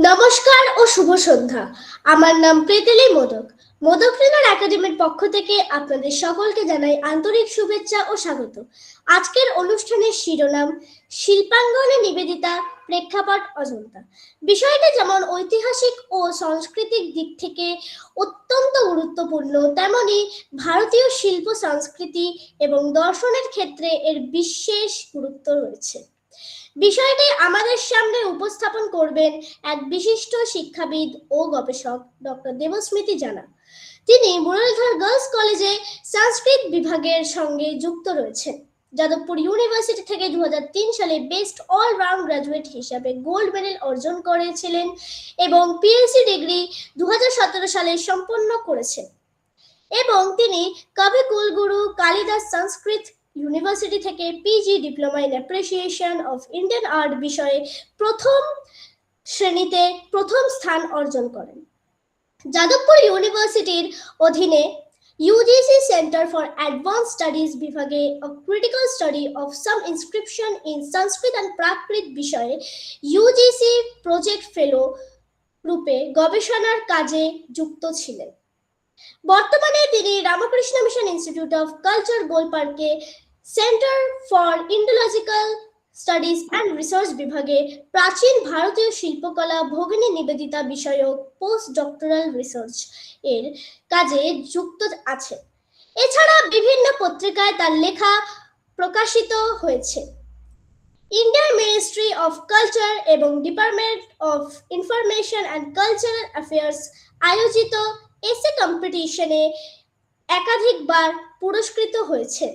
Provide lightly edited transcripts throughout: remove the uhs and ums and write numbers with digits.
নমস্কার ও শুভ সন্ধ্যা। আমার নাম প্রীতিলি মোদক। মোদক ট্রেনার একাডেমির পক্ষ থেকে আপনাদের সকলকে জানাই আন্তরিক শুভেচ্ছা ও স্বাগত। আজকের অনুষ্ঠানের শিরোনাম শিল্পাঙ্গনে নিবেদিতা, প্রেক্ষাপট অজন্তা। বিষয়টি যেমন ঐতিহাসিক ও সাংস্কৃতিক দিক থেকে অত্যন্ত গুরুত্বপূর্ণ, তেমনি ভারতীয় শিল্প সংস্কৃতি এবং দর্শনের ক্ষেত্রে এর বিশেষ গুরুত্ব রয়েছে। বিষয়টি আমাদের সামনে উপস্থাপন করবেন এক বিশিষ্ট শিক্ষাবিদ ও গবেষক ডক্টর দেবস্মিতি জানা। তিনি মুরালিধর গার্লস কলেজে সংস্কৃত বিভাগের সঙ্গে যুক্ত রয়েছেন। যাদবপুর ইউনিভার্সিটি থেকে 2003 সালে বেস্ট অলরাউন্ড গ্র্যাজুয়েট হিসাবে গোল্ড মেডেল অর্জন করেছিলেন এবং পিএইচডি ডিগ্রি 2017 সালে সম্পন্ন করেছেন। এবং তিনি কবি কুলগুরু কালিদাস সংস্কৃত ইউনিভার্সিটি থেকে PG diploma in appreciation of Indian art বিষয়ে প্রথম শ্রেণীতে প্রথম স্থান অর্জন করেন। যাদবপুর ইউনিভার্সিটির অধীনে UGC Centre for Advance Studies বিভাগে critical study of some inscription in Sanskrit and Prakrit বিষয়ে ইউজিসি প্রজেক্ট ফেলো রূপে গবেষণার কাজে যুক্ত ছিলেন। বর্তমানে তিনি Ramakrishna Mission Institute of Culture গোলপার্কে Centre for Indological Studies and Research বিভাগে প্রাচীন ভারতীয় শিল্পকলা ভগিনী নিবেদিতা বিষয়ক পোস্ট ডক্টরাল রিসার্চ এর কাজে যুক্ত আছে। এছাড়া বিভিন্ন পত্রিকায় তার লেখা প্রকাশিত হয়েছে। ইন্ডিয়ান মিনিস্ট্রি অফ কালচার এবং department of information and cultural affairs আয়োজিত এসে কম্পিটিশনে একাধিকবার পুরস্কৃত হয়েছে।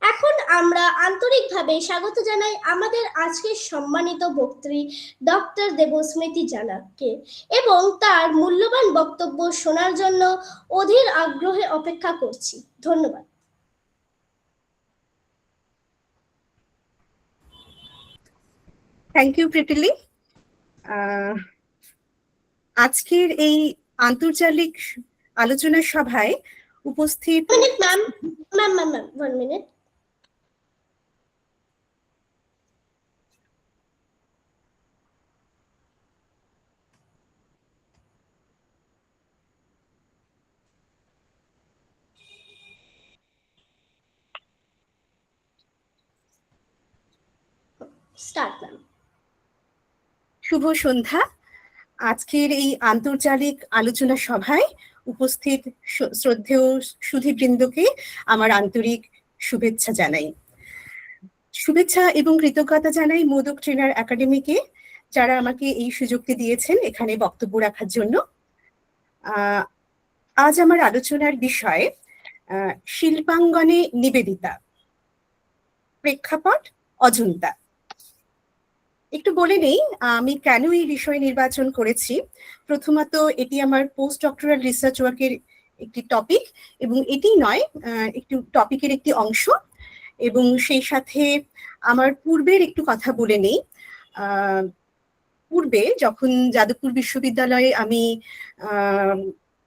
এখন আমরা আন্তরিকভাবে স্বাগত জানাই আমাদের আজকের সম্মানিত বক্ত্রী ডক্টর দেবস্মিতি জানাকে এবং তার মূল্যবান বক্তব্য শোনার জন্য অধীর আগ্রহে অপেক্ষা করছি। ধন্যবাদ। থ্যাংক ইউ প্রিটিলি। আজকের এই আন্তর্জাতিক আলোচনা সভায় উপস্থিত one minute. Start, ma'am. শুভ সন্ধ্যা। আজকের এই আন্তর্জাতিক আলোচনা সভায় উপস্থিত শ্রদ্ধেয় সুধীবৃন্দকে আমার আন্তরিক শুভেচ্ছা জানাই। শুভেচ্ছা এবং কৃতজ্ঞতা জানাই মোদক ট্রেনার একাডেমিকে, যারা আমাকে এই সুযোগটি দিয়েছেন এখানে বক্তব্য রাখার জন্য। আজ আমার আলোচনার বিষয় শিল্পাঙ্গনে নিবেদিতা, প্রেক্ষাপট অজন্তা। একটু বলে নেই আমি কেন এই বিষয় নির্বাচন করেছি। প্রথমত এটি আমার পোস্ট ডক্টরাল রিসার্চ ওয়ার্কের একটি টপিক, এবং এটি নয়, একটু টপিকের একটি অংশ। এবং সেই সাথে আমার পূর্বের একটু কথা বলে নেই। পূর্বে যখন যাদবপুর বিশ্ববিদ্যালয়ে আমি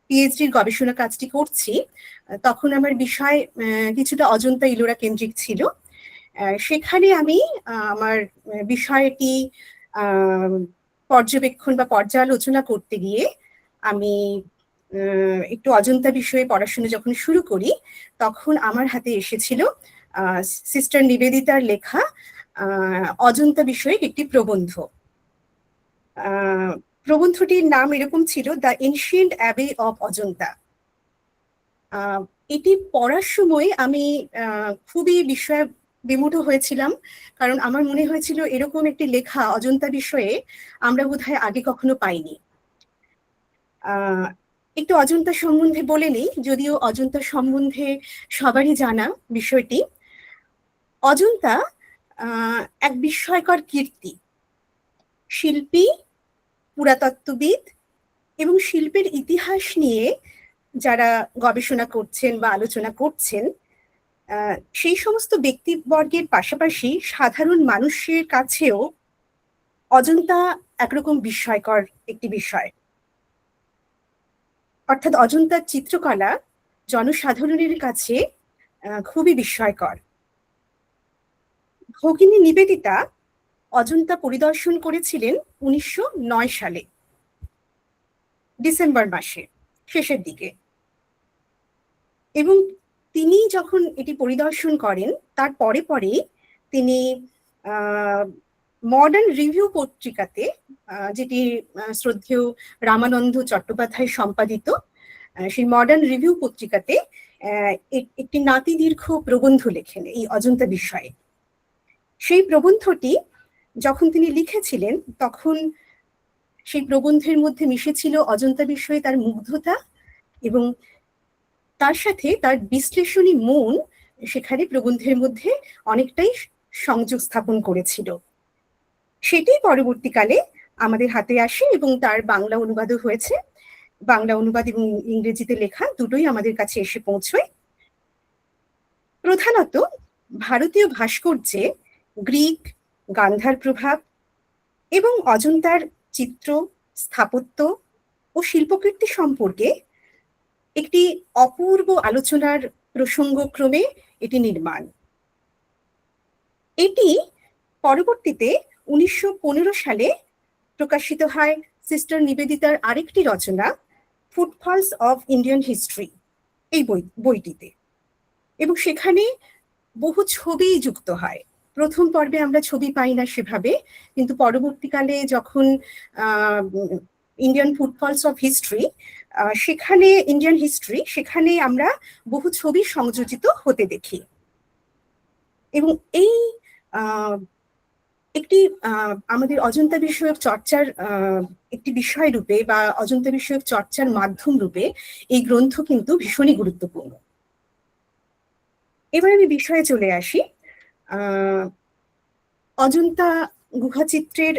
পিএইচডির গবেষণা কাজটি করছি, তখন আমার বিষয় কিছুটা অজন্তা ইলোরা কেন্দ্রিক ছিল। সেখানে আমি আমার বিষয়টি পর্যবেক্ষণ বা পর্যালোচনা করতে গিয়ে আমি একটু অজন্তা বিষয়ে পড়াশোনা যখন শুরু করি, তখন আমার হাতে এসেছিল সিস্টার নিবেদিতার লেখা অজন্তা বিষয়ক একটি প্রবন্ধ। প্রবন্ধটির নাম এরকম ছিল, the ancient abbey of Ajanta. এটি পড়ার সময় আমি খুবই বিষয়ে বিমূঢ় হয়েছিলাম, কারণ আমার মনে হয়েছিল এরকম একটি লেখা অজন্তা বিষয়ে আমরা বোধহয় আগে কখনো পাইনি। একটু অজন্তা সম্বন্ধে বলে নেই, যদিও অজন্তা সম্বন্ধে সবারই জানা বিষয়টি। অজন্তা এক বিস্ময়কর কীর্তি। শিল্পী, পুরাতত্ত্ববিদ এবং শিল্পের ইতিহাস নিয়ে যারা গবেষণা করছেন বা আলোচনা করছেন, সেই সমস্ত ব্যক্তিবর্গের পাশাপাশি সাধারণ মানুষের কাছেও অজন্তা একরকম বিস্ময়কর একটি বিষয়। অর্থাৎ অজন্তার চিত্রকলা জনসাধারণের কাছে খুবই বিস্ময়কর। ভগিনী নিবেদিতা অজন্তা পরিদর্শন করেছিলেন 1909 সালে। ডিসেম্বর মাসে শেষের দিকে। এবং তিনি যখন এটি পরিদর্শন করেন তার পরে পরেই তিনি মডার্ন রিভিউ পত্রিকাতে, যেটি শ্রদ্ধেয় রামানন্দ চট্টোপাধ্যায় সম্পাদিত, সেই মডার্ন রিভিউ পত্রিকাতে একটি নাতি দীর্ঘ প্রবন্ধ লেখেন এই অজন্তা বিষয়ে। সেই প্রবন্ধটি যখন তিনি লিখেছিলেন তখন সেই প্রবন্ধের মধ্যে মিশেছিল অজন্তা বিষয়ে তার মুগ্ধতা, এবং তার সাথে তার বিশ্লেষণী মন সেখানে প্রবন্ধের মধ্যে অনেকটাই সংযোগ স্থাপন করেছিল। সেটি পরবর্তীকালে আমাদের হাতে আসে এবং তার বাংলা অনুবাদও হয়েছে। বাংলা অনুবাদ এবং ইংরেজিতে লেখা দুটোই আমাদের কাছে এসে পৌঁছয়। প্রধানত ভারতীয় ভাস্কর্যে গ্রিক, গান্ধার প্রভাব এবং অজন্তার চিত্র, স্থাপত্য ও শিল্পকীর্তি সম্পর্কে একটি অপূর্ব আলোচনার প্রসঙ্গক্রমে এটি নির্মাণ। এটি পরবর্তীতে 1915 সালে প্রকাশিত হয় সিস্টার নিবেদিতার আরেকটি রচনা, ফুটফলস অফ ইন্ডিয়ান হিস্ট্রি, এই বইটিতে। এবং সেখানে বহু ছবি যুক্ত হয়। প্রথম পর্বে আমরা ছবি পাই না সেভাবে, কিন্তু পরবর্তীকালে যখন ইন্ডিয়ান ফুটফলস অফ হিস্ট্রি, সেখানে ইন্ডিয়ান হিস্ট্রি, সেখানে আমরা বহু ছবি সংযোজিত হতে দেখি। এবং এই একটি আমাদের অজন্তা বিষয়ক চর্চার একটি বিষয় রূপে বা অজন্তা বিষয়ক চর্চার মাধ্যম রূপে এই গ্রন্থ কিন্তু ভীষণই গুরুত্বপূর্ণ। এবার আমি বিষয়ে চলে আসি। অজন্তা গুহাচিত্রের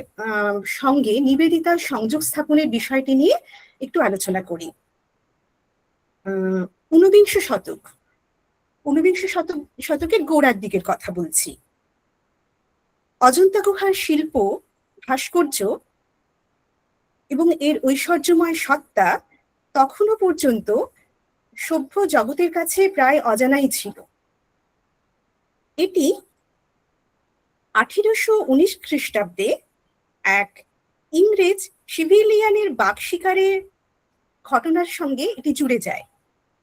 সঙ্গে নিবেদিতার সংযোগ স্থাপনের বিষয়টি নিয়ে একটু আলোচনা করি। ঊনবিংশ শতকের গোড়ার দিকের কথা বলছি। অজন্তা গুহার শিল্প, ভাস্কর্য এবং এর ঐশ্বর্যময় সত্তা তখনও পর্যন্ত সভ্য জগতের কাছে প্রায় অজানাই ছিল। এটি 1819 খ্রিস্টাব্দে এক ইংরেজ সিভিলিয়ানের বাঘ শিকারের ঘটনার সঙ্গে এটি জুড়ে যায়।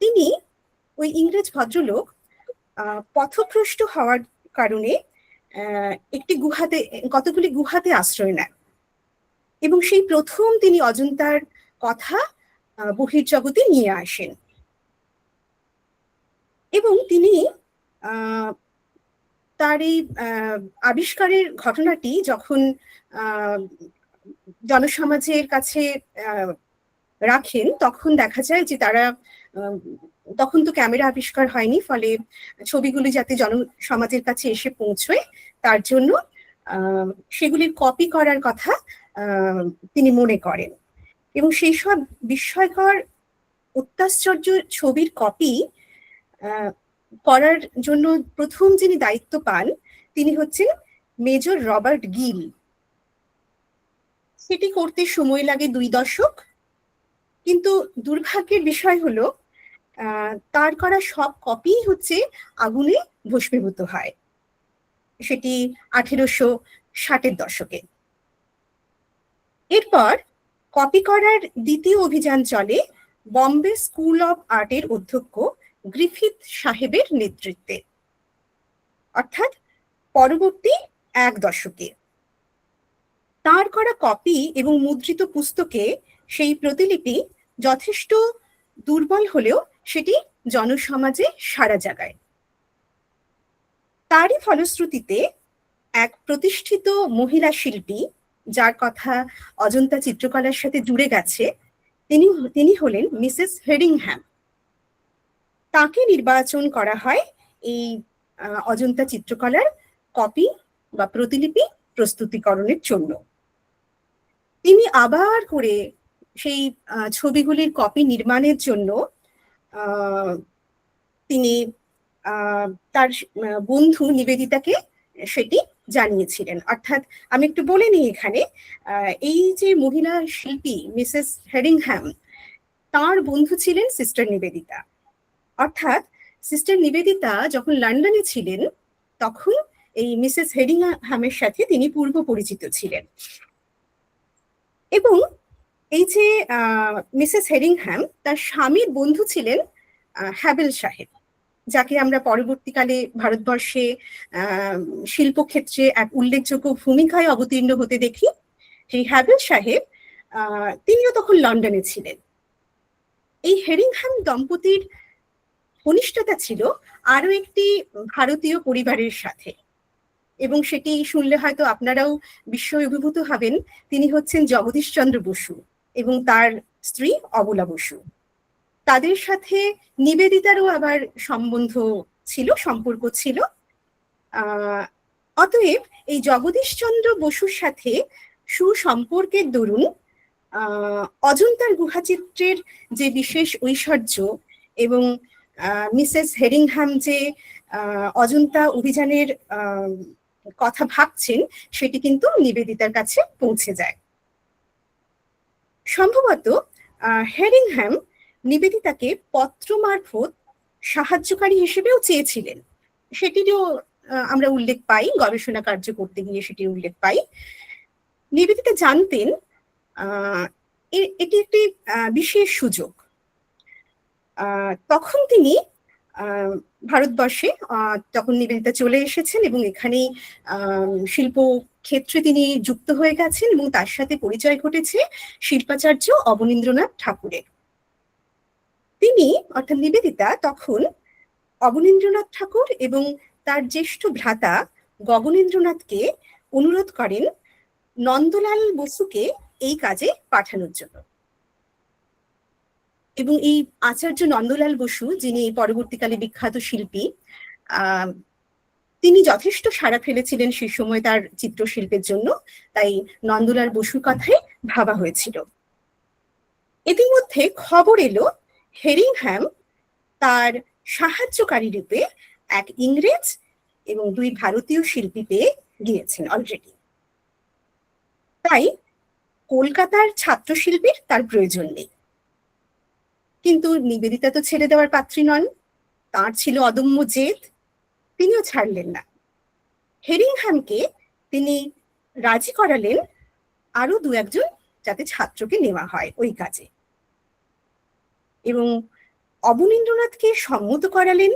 তিনি, ওই ইংরেজ ভদ্রলোক, পথভ্রষ্ট হওয়ার কারণে কতগুলি গুহাতে আশ্রয় নেন এবং সেই প্রথম তিনি অজন্তার কথা বহির্জগতে নিয়ে আসেন। এবং তিনি তার এই আবিষ্কারের ঘটনাটি যখন জনসমাজের কাছে রাখেন, তখন দেখা যায় যে তারা, তখন তো ক্যামেরা আবিষ্কার হয়নি, ফলে ছবিগুলি যাতে জনসমাজের কাছে এসে পৌঁছয় তার জন্য সেগুলির কপি করার কথা তিনি মনে করেন। এবং সেই সব বিস্ময়কর অত্যাশ্চর্য ছবির কপি করার জন্য প্রথম যিনি দায়িত্ব পান তিনি হচ্ছেন মেজর রবার্ট গিল। সেটি করতে সময় লাগে 2 দশক, কিন্তু দুর্ভাগ্যের বিষয় হলো তার করা সব কপি হচ্ছে আগুনে ভস্মীভূত হয়। সেটি 1860-এর দশকে। এরপর কপি করার দ্বিতীয় অভিযান চলে বম্বে স্কুল অফ আর্টের অধ্যক্ষ গ্রিফিথ সাহেবের নেতৃত্বে, অর্থাৎ পরবর্তী 1 দশকে। তার করা কপি এবং মুদ্রিত পুস্তকে সেই প্রতিলিপি যথেষ্ট দুর্বল হলেও সেটি জনসমাজে সাড়া জাগায়। তারই ফলশ্রুতিতে এক প্রতিষ্ঠিত মহিলা শিল্পী, যার কথা অজন্তা চিত্রকলার সাথে জুড়ে গেছে, তিনি হলেন মিসেস হেডিংহ্যাম। তাকে নির্বাচন করা হয় এই অজন্তা চিত্রকলার কপি বা প্রতিলিপি প্রস্তুতিকরণের জন্য। তিনি আবার করে সেই ছবিগুলির কপি নির্মাণের জন্য তিনি তার বন্ধু নিবেদিতাকে সেটি জানিয়েছিলেন। অর্থাৎ আমি একটু বলে নিই এখানে, এই যে মহিলা শিল্পী মিসেস হেডিংহ্যাম, তার বন্ধু ছিলেন সিস্টার নিবেদিতা। অর্থাৎ সিস্টার নিবেদিতা যখন লন্ডনে ছিলেন তখন এই মিসেস হেডিংহ্যামের সাথে তিনি পূর্ব পরিচিত ছিলেন। এবং এই যে মিসেস হেরিংহ্যাম, তার স্বামীর বন্ধু ছিলেন হ্যাবেল সাহেব, যাকে আমরা পরবর্তীকালে ভারতবর্ষে শিল্পক্ষেত্রে এক উল্লেখযোগ্য ভূমিকায় অবতীর্ণ হতে দেখি। সেই হ্যাবেল সাহেব তিনিও তখন লন্ডনে ছিলেন। এই হেরিংহ্যাম দম্পতির ঘনিষ্ঠতা ছিল আরো একটি ভারতীয় পরিবারের সাথে, এবং সেটি শুনলে হয়তো আপনারাও বিস্ময় অভিভূত হবেন। তিনি হচ্ছেন জগদীশচন্দ্র বসু এবং তার স্ত্রী অবলা বসু। তাদের সাথে নিবেদিতারও আবার সম্পর্ক ছিল। অতএব এই জগদীশচন্দ্র বসুর সাথে সুসম্পর্কের দরুন অজন্তার গুহাচিত্রের যে বিশেষ ঐশ্বর্য এবং মিসেস হেরিংহ্যাম যে অজন্তা অভিযানের কথা ভাবছেন, সেটি কিন্তু নিবেদিতার কাছে পৌঁছে যায়। সম্ভবত হেরিংহ্যাম নিবেদিতাকে পত্র মারফত সাহায্যকারী হিসেবেও চেয়েছিলেন, সেটিরও আমরা উল্লেখ পাই, গবেষণা কার্য করতে গিয়ে সেটির উল্লেখ পাই। নিবেদিতা জানতেন এটি একটি বিশেষ সুযোগ। তখন তিনি ভারতবর্ষে তখন নিবেদিতা চলে এসেছেন এবং এখানেই শিল্প ক্ষেত্রে তিনি যুক্ত হয়ে গেছেন, এবং তার সাথে পরিচয় ঘটেছে শিল্পাচার্য অবনীন্দ্রনাথ ঠাকুরের। তিনি অর্থাৎ নিবেদিতা তখন অবনীন্দ্রনাথ ঠাকুর এবং তার জ্যেষ্ঠ ভ্রাতা গগনেন্দ্রনাথকে অনুরোধ করেন নন্দলাল বসুকে এই কাজে পাঠানোর জন্য। এবং এই আচার্য নন্দলাল বসু, যিনি পরবর্তীকালে বিখ্যাত শিল্পী, তিনি যথেষ্ট সাড়া ফেলেছিলেন সে সময় তার চিত্রশিল্পের জন্য, তাই নন্দলাল বসুর কথাই ভাবা হয়েছিল। ইতিমধ্যে খবর এলো হেরিংহ্যাম তার সাহায্যকারী রূপে এক ইংরেজ এবং 2 ভারতীয় শিল্পী পেয়ে গিয়েছেন অলরেডি। তাই কলকাতার ছাত্রশিল্পীর তার প্রয়োজন নেই। কিন্তু নিবেদিতা তো ছেড়ে দেওয়ার পাত্রী নন, তার ছিল অদম্য জেদ, তিনিও ছাড়লেন না। হেরিংহ্যামকে তিনি রাজি করালেন আরো 2-1 যাতে ছাত্রকে নেওয়া হয় ওই কাজে, এবং অবনীন্দ্রনাথকে সম্মত করালেন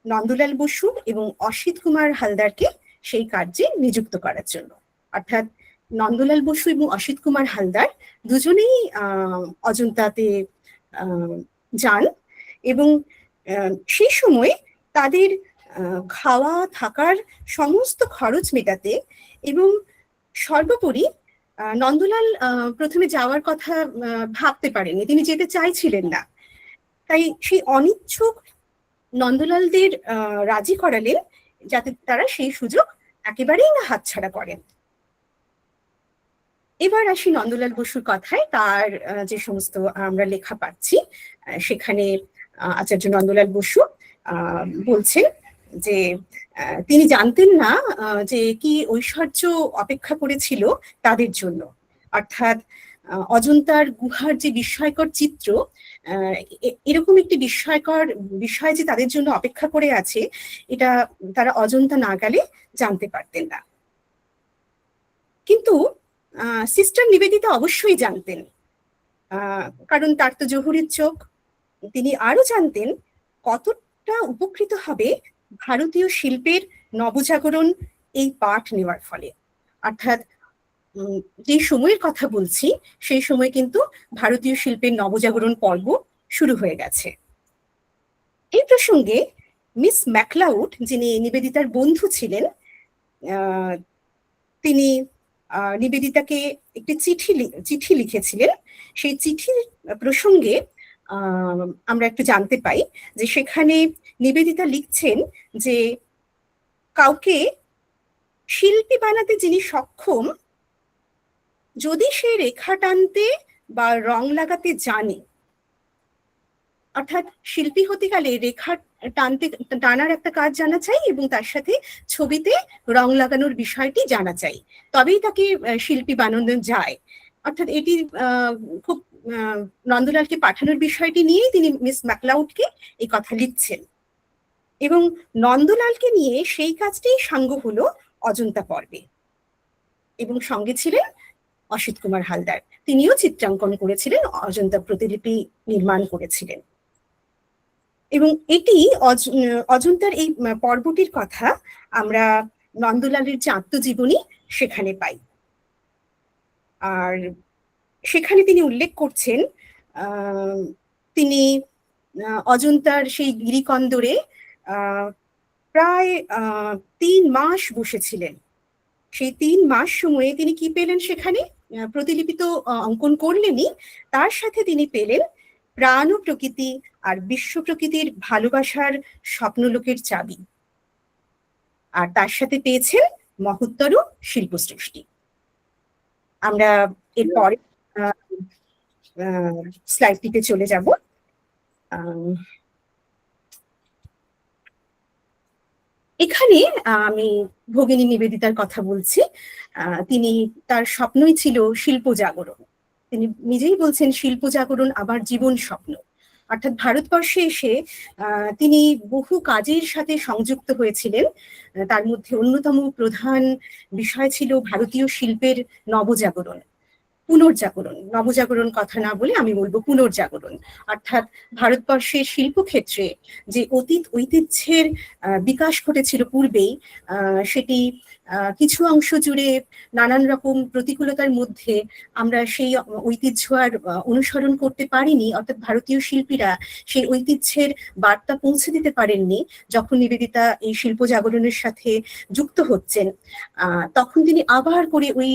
নন্দলাল বসু এবং অসিত কুমার হালদারকে সেই কার্যে নিযুক্ত করার জন্য। অর্থাৎ নন্দলাল বসু এবং অসিত কুমার হালদার দুজনেই অজন্তাতে যান, এবং সেই সময় তাদের খাওয়া থাকার সমস্ত খরচ মেটাতে এবং সর্বোপরি নন্দলাল প্রথমে যাওয়ার কথা ভাবতে পারেনি, তিনি যেতে চাইছিলেন না। তাই সেই অনিচ্ছুক নন্দলালদের রাজি করালেন যাতে তারা সেই সুযোগ একেবারেই না হাতছাড়া করেন। এবার আসি নন্দলাল বসুর কথায়। তার যে সমস্ত আমরা লেখা পাচ্ছি, সেখানে আচার্য নন্দলাল বসু বলছেন যে তিনি জানতেন না যে কি ঐশ্বর্য অপেক্ষা করেছিল তাদের জন্য। অর্থাৎ অজন্তার গুহার যে বিস্ময়কর চিত্র, এরকম একটি বিস্ময়কর বিষয় যে তাদের জন্য অপেক্ষা করে আছে, এটা তারা অজন্তা না গেলে জানতে পারতেন না। কিন্তু সিস্টার নিবেদিতা অবশ্যই জানতেন, কারণ তার তো জহুরির চোখ। তিনি আরো জানতেন কতটা উপকৃত হবে ভারতীয় শিল্পের নবজাগরণ এই পাঠ নেওয়ার ফলে। অর্থাৎ যে সময়ের কথা বলছি, সেই সময় কিন্তু ভারতীয় শিল্পের নবজাগরণ পর্ব শুরু হয়ে গেছে। এই প্রসঙ্গে মিস ম্যাকলাউড, যিনি নিবেদিতার বন্ধু ছিলেন, তিনি নিবেদিতাকে একটি চিঠি লিখেছিলেন। সেই চিঠির প্রসঙ্গে আমরা একটু জানতে পাই যে সেখানে নিবেদিতা লিখছেন যে কাউকে শিল্পী বানাতে যিনি সক্ষম, যদি সে রেখা টানতে বা রং লাগাতে জানে, অর্থাৎ শিল্পী হতে গেলে রেখা টানার একটা কাজ জানা চাই এবং তার সাথে ছবিতে রং লাগানোর বিষয়টি জানা চাই, তবেই তাকে শিল্পী বানানো যায়। অর্থাৎ এটি খুব নন্দলালকে পাঠানোর বিষয়টি নিয়েই তিনি মিস ম্যাকলাউডকে এই কথা লিখছেন, এবং নন্দলালকে নিয়ে সেই কাজটি সাঙ্গ হলো অজন্তা পর্বে। এবং সঙ্গে ছিলেন অসিত কুমার হালদার, তিনিও চিত্রাঙ্কন করেছিলেন, অজন্তা প্রতিলিপি নির্মাণ করেছিলেন। এবং এটি অজন্তার এই পর্বটির কথা আমরা নন্দলালের যে আত্মজীবনী সেখানে পাই। আর সেখানে তিনি উল্লেখ করছেন তিনি অজন্তার সেই গিরিকন্দরে প্রায় 3 মাস বসেছিলেন। সেই 3 মাস সময়ে তিনি কি পেলেন? সেখানে প্রতিলিপি তো অঙ্কন করলেনই, তার সাথে তিনি পেলেন প্রাণ ও প্রকৃতি আর বিশ্ব প্রকৃতির ভালোবাসার স্বপ্নলোকের চাবি, আর তার সাথে পেয়েছেন মহত্তর শিল্প সৃষ্টি। আমরা এরপরে স্লাইডটিতে চলে যাব। এখানে আমি ভগিনী নিবেদিতার কথা বলছি। তিনি, তার স্বপ্নই ছিল শিল্প জাগরণ। তিনি নিজেই বলছেন শিল্প জাগরণ আবার জীবন স্বপ্ন। অর্থাৎ ভারতবর্ষে এসে তিনি বহু কাজের সাথে সংযুক্ত হয়েছিলেন। তার মধ্যে অন্যতম প্রধান বিষয় ছিল ভারতীয় শিল্পের নবজাগরণ, পুনর্জাগরণ। নবজাগরণ কথা না বলে আমি বলবো পুনর্জাগরণ। অর্থাৎ ভারতবর্ষের শিল্পক্ষেত্রে যে অতীত ঐতিহ্যের বিকাশ ঘটেছিল পূর্বেই, সেটি কিছু অংশ জুড়ে নানান রকম প্রতিকূলতার মধ্যে আমরা সেই ঐতিহ্য আর অনুসরণ করতে পারিনি। অর্থাৎ ভারতীয় শিল্পীরা সেই ঐতিহ্যের বার্তা পৌঁছে দিতে পারেননি। যখন নিবেদিতা এই শিল্প জাগরণের সাথে যুক্ত হচ্ছেন, তখন তিনি আবার করে ওই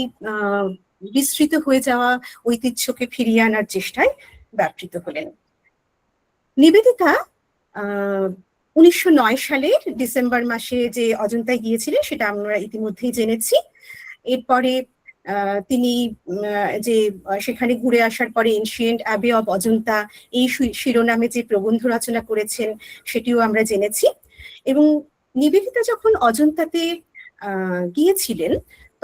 বিস্মৃত হয়ে যাওয়া ঐতিহ্যকে ফিরিয়ে আনার চেষ্টায় ব্যাপৃত হলেন। নিবেদিতা 1909 সালের ডিসেম্বর মাসে যে অজন্তায় গিয়েছিলেন সেটা আমরা ইতিমধ্যেই জেনেছি। এরপরে তিনি যে সেখানে ঘুরে আসার পরে এনশিয়েন্ট অ্যাবে অব অজন্তা এই শিরোনামে যে প্রবন্ধ রচনা করেছেন সেটিও আমরা জেনেছি। এবং নিবেদিতা যখন অজন্তাতে গিয়েছিলেন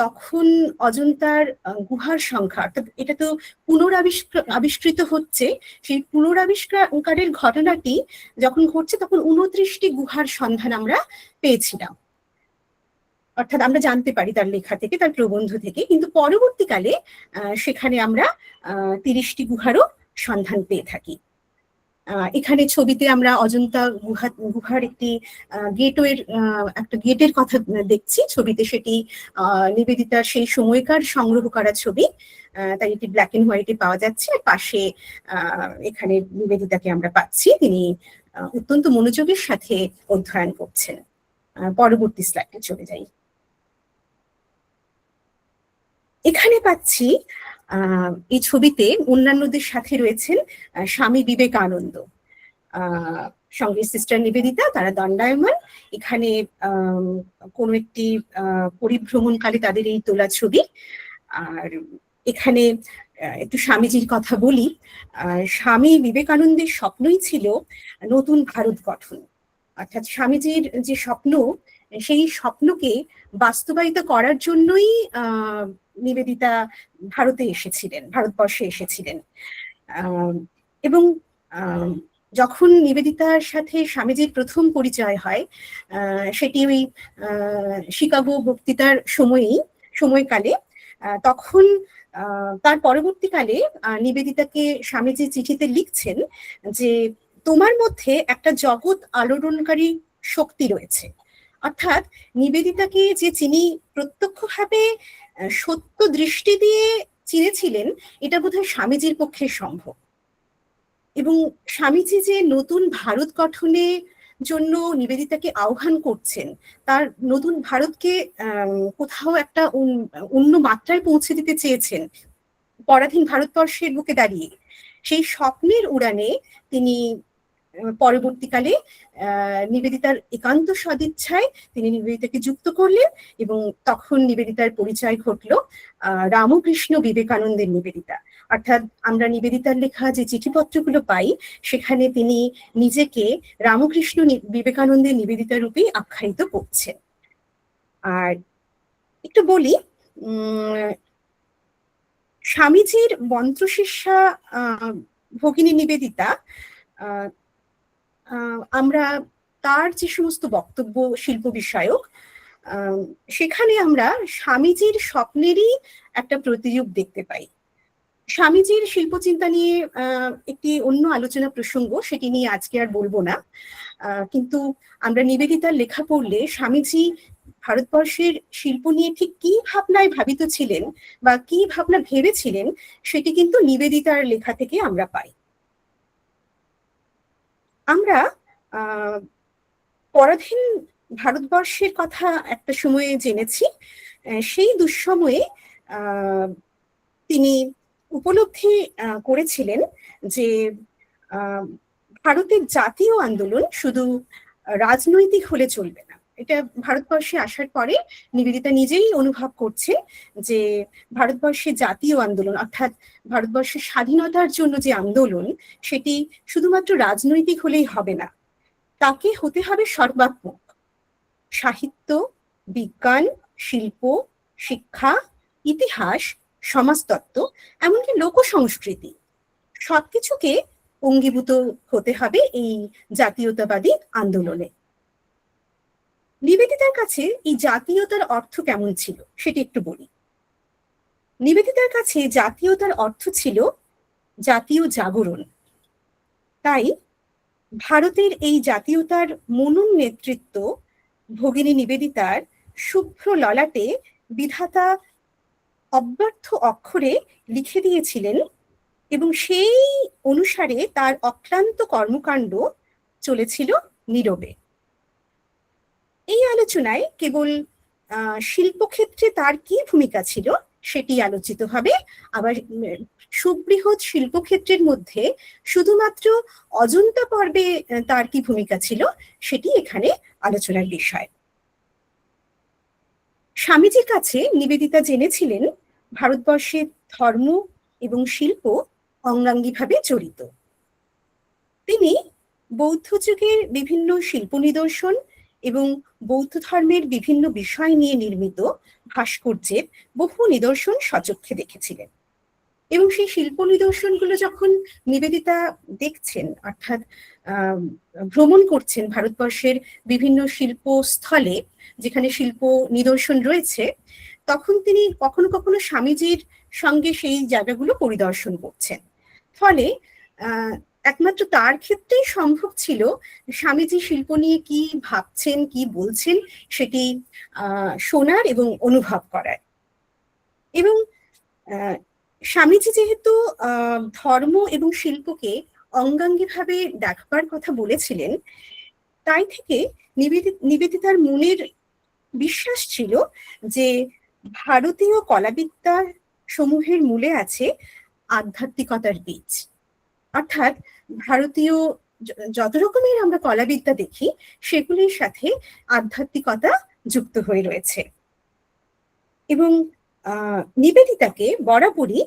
তখন অজন্তার গুহার সংখ্যা, অর্থাৎ এটা তো আবিষ্কৃত হচ্ছে, সেই পুনরাবিষ্কারের ঘটনাটি যখন ঘটছে তখন 29টি গুহার সন্ধান আমরা পেয়েছিলাম। অর্থাৎ আমরা জানতে পারি তার লেখা থেকে, তার প্রবন্ধ থেকে। কিন্তু পরবর্তীকালে সেখানে আমরা 30টি গুহারও সন্ধান পেয়ে থাকি। এখানে ছবিতে আমরা অজন্তা গুহার একটি একটা গেটের কথা দেখছি ছবিতে। সেটি নিবেদিতার সেই সময়কার সংগ্রহ করা ছবি, তাই এটি ব্ল্যাক এন্ড হোয়াইটে পাওয়া যাচ্ছে। পাশে এখানে নিবেদিতাকে আমরা পাচ্ছি, তিনি অত্যন্ত মনোযোগের সাথে অধ্যয়ন করছেন। পরবর্তী স্লাইডে চলে যাই। এখানে পাচ্ছি এই ছবিতে অন্যান্যদের সাথে রয়েছেন স্বামী বিবেকানন্দ, সঙ্গে সিস্টার নিবেদিতা, তারা দণ্ডায়মান। এখানে কোনো একটি পরিভ্রমণকালে তাদের এই তোলা ছবি। আর এখানে একটু স্বামীজির কথা বলি। স্বামী বিবেকানন্দের স্বপ্নই ছিল নতুন ভারত গঠন। অর্থাৎ স্বামীজির যে স্বপ্ন, সেই স্বপ্নকে বাস্তবায়িত করার জন্যই নিবেদিতা ভারতবর্ষে এসেছিলেন। এবং যখন নিবেদিতার সাথে স্বামীজির প্রথম পরিচয় হয়, সেটি ওই শিকাগো বক্তৃতার সময়কালে। তখন তার পরবর্তীকালে নিবেদিতাকে স্বামীজি চিঠিতে লিখছেন যে তোমার মধ্যে একটা জগৎ আলোড়নকারী শক্তি রয়েছে। অর্থাৎ নিবেদিতাকে যে তিনি প্রত্যক্ষভাবে সত্য দৃষ্টি দিয়ে চিনেছিলেন, এটা বোধহয় স্বামীজির পক্ষে সম্ভব। এবং স্বামীজি যে নতুন ভারত গঠনে জন্য নিবেদিতাকে আহ্বান করছেন, তার নতুন ভারতকে কোথাও একটা অন্য মাত্রায় পৌঁছে দিতে চেয়েছেন পরাধীন ভারতবর্ষের বুকে দাঁড়িয়ে, সেই স্বপ্নের উড়ানে তিনি পরবর্তীকালে নিবেদিতার একান্ত সদিচ্ছায় তিনি নিবেদিতাকে যুক্ত করলেন। এবং তখন নিবেদিতার পরিচয় ঘটল রামকৃষ্ণ বিবেকানন্দের নিবেদিতা। অর্থাৎ আমরা নিবেদিতার লেখা যে চিঠিপত্রগুলো পাই, সেখানে তিনি নিজেকে রামকৃষ্ণ বিবেকানন্দের নিবেদিতা রূপেই আখ্যায়িত করছেন। আর একটু বলি, স্বামীজির মন্ত্রশিষ্যা ভগিনী নিবেদিতা, আমরা তার যে সমস্ত বক্তব্য শিল্প বিষয়ক সেখানে আমরা স্বামীজির স্বপ্নেরই একটা প্রতিরূপ দেখতে পাই। স্বামীজির শিল্পচিন্তা নিয়ে একটি অন্য আলোচনা প্রসঙ্গ, সেটি নিয়ে আজকে আর বলবো না। কিন্তু আমরা নিবেদিতার লেখা পড়লে স্বামীজি ভারতবর্ষের শিল্প নিয়ে ঠিক কি ভাবনায় ভাবিত ছিলেন বা কি ভাবনা ভেবেছিলেন, সেটি কিন্তু নিবেদিতার লেখা থেকে আমরা পাই। আমরা পরাধীন ভারতবর্ষের কথা একটা সময়ে জেনেছি। সেই দুঃসময়ে তিনি উপলব্ধি করেছিলেন যে ভারতের জাতীয় আন্দোলন শুধু রাজনৈতিক হলে চলবে না। এটা ভারতবর্ষে আসার পরে নিবেদিতা নিজেই অনুভব করছেন যে ভারতবর্ষের জাতীয় আন্দোলন, অর্থাৎ ভারতবর্ষের স্বাধীনতার জন্য যে আন্দোলন, সেটি শুধুমাত্র রাজনৈতিক হলেই হবে না, তাকে হতে হবে সর্বাত্মক। সাহিত্য, বিজ্ঞান, শিল্প, শিক্ষা, ইতিহাস, সমাজতত্ত্ব, এমনকি লোক সংস্কৃতি, সবকিছুকে অঙ্গীভূত হতে হবে এই জাতীয়তাবাদী আন্দোলনে। নিবেদিতার কাছে এই জাতীয়তার অর্থ কেমন ছিল সেটি একটু বলি। নিবেদিতার কাছে জাতীয়তার অর্থ ছিল জাতীয় জাগরণ। তাই ভারতের এই জাতীয়তার মনন নেতৃত্ব ভগিনী নিবেদিতার শুভ্র ললাটে বিধাতা অব্যর্থ অক্ষরে লিখে দিয়েছিলেন, এবং সেই অনুসারে তার অক্লান্ত কর্মকাণ্ড চলেছিল নীরবে। এই আলোচনায় কেবল শিল্পক্ষেত্রে তার কি ভূমিকা ছিল সেটি আলোচিত হবে। আবার সুবৃহৎ শিল্পক্ষেত্রের মধ্যে শুধুমাত্র অজন্তা পর্বে তার কি ভূমিকা ছিল সেটি এখানে আলোচনার বিষয়। স্বামীজির কাছে নিবেদিতা জেনেছিলেন ভারতবর্ষের ধর্ম এবং শিল্প অঙ্গাঙ্গিভাবে জড়িত। তিনি বৌদ্ধ যুগের বিভিন্ন শিল্প নিদর্শন এবং বৌদ্ধ ধর্মের বিভিন্ন বিষয় নিয়ে নির্মিত ভাস্কর্যের বহু নিদর্শন সচক্ষে দেখেছিলেন, এবং সেই শিল্প নিদর্শনগুলো যখন নিবেদিতা দেখছেন, অর্থাৎ ভ্রমণ করছেন ভারতবর্ষের বিভিন্ন শিল্পস্থলে যেখানে শিল্প নিদর্শন রয়েছে, তখন তিনি কখনো কখনো স্বামীজির সঙ্গে সেই জায়গাগুলো পরিদর্শন করছেন। ফলে একমাত্র তার ক্ষেত্রেই সম্ভব ছিল স্বামীজি শিল্প নিয়ে কি ভাবছেন, কি বলছেন সেটি শোনার এবং অনুভব করার। এবং স্বামীজি যেহেতু ধর্ম এবং শিল্পকে অঙ্গাঙ্গিভাবে দেখবার কথা বলেছিলেন, তাই থেকে নিবেদিতার মনের বিশ্বাস ছিল যে ভারতীয় কলাবিদ্যা সমূহের মূলে আছে আধ্যাত্মিকতার বীজ। অর্থাৎ ভারতীয় যত রকমের আমরা কলাবিদ্যা দেখি সেগুলির সাথে আধ্যাত্মিকতা যুক্ত হয়ে রয়েছে। এবং নিবেদিতাকে বরাবরই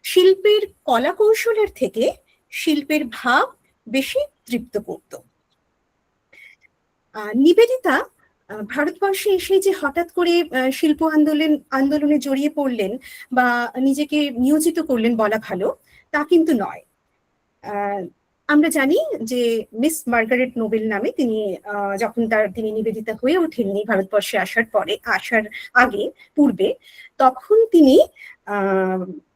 শিল্পের কলা কৌশলের থেকে শিল্পের ভাব বেশি তৃপ্ত করত। নিবেদিতা ভারতবর্ষে এসে যে হঠাৎ করে শিল্প আন্দোলনে জড়িয়ে পড়লেন বা নিজেকে নিয়োজিত করলেন বলা ভালো, তা কিন্তু নয়। আমরা জানি যে মিস মার্গারেট নোবেল নামে তিনি যখন তিনি নিবেদিতা হয়ে ওঠেননি ভারতবর্ষে আসার আগে পূর্বে, তখন তিনি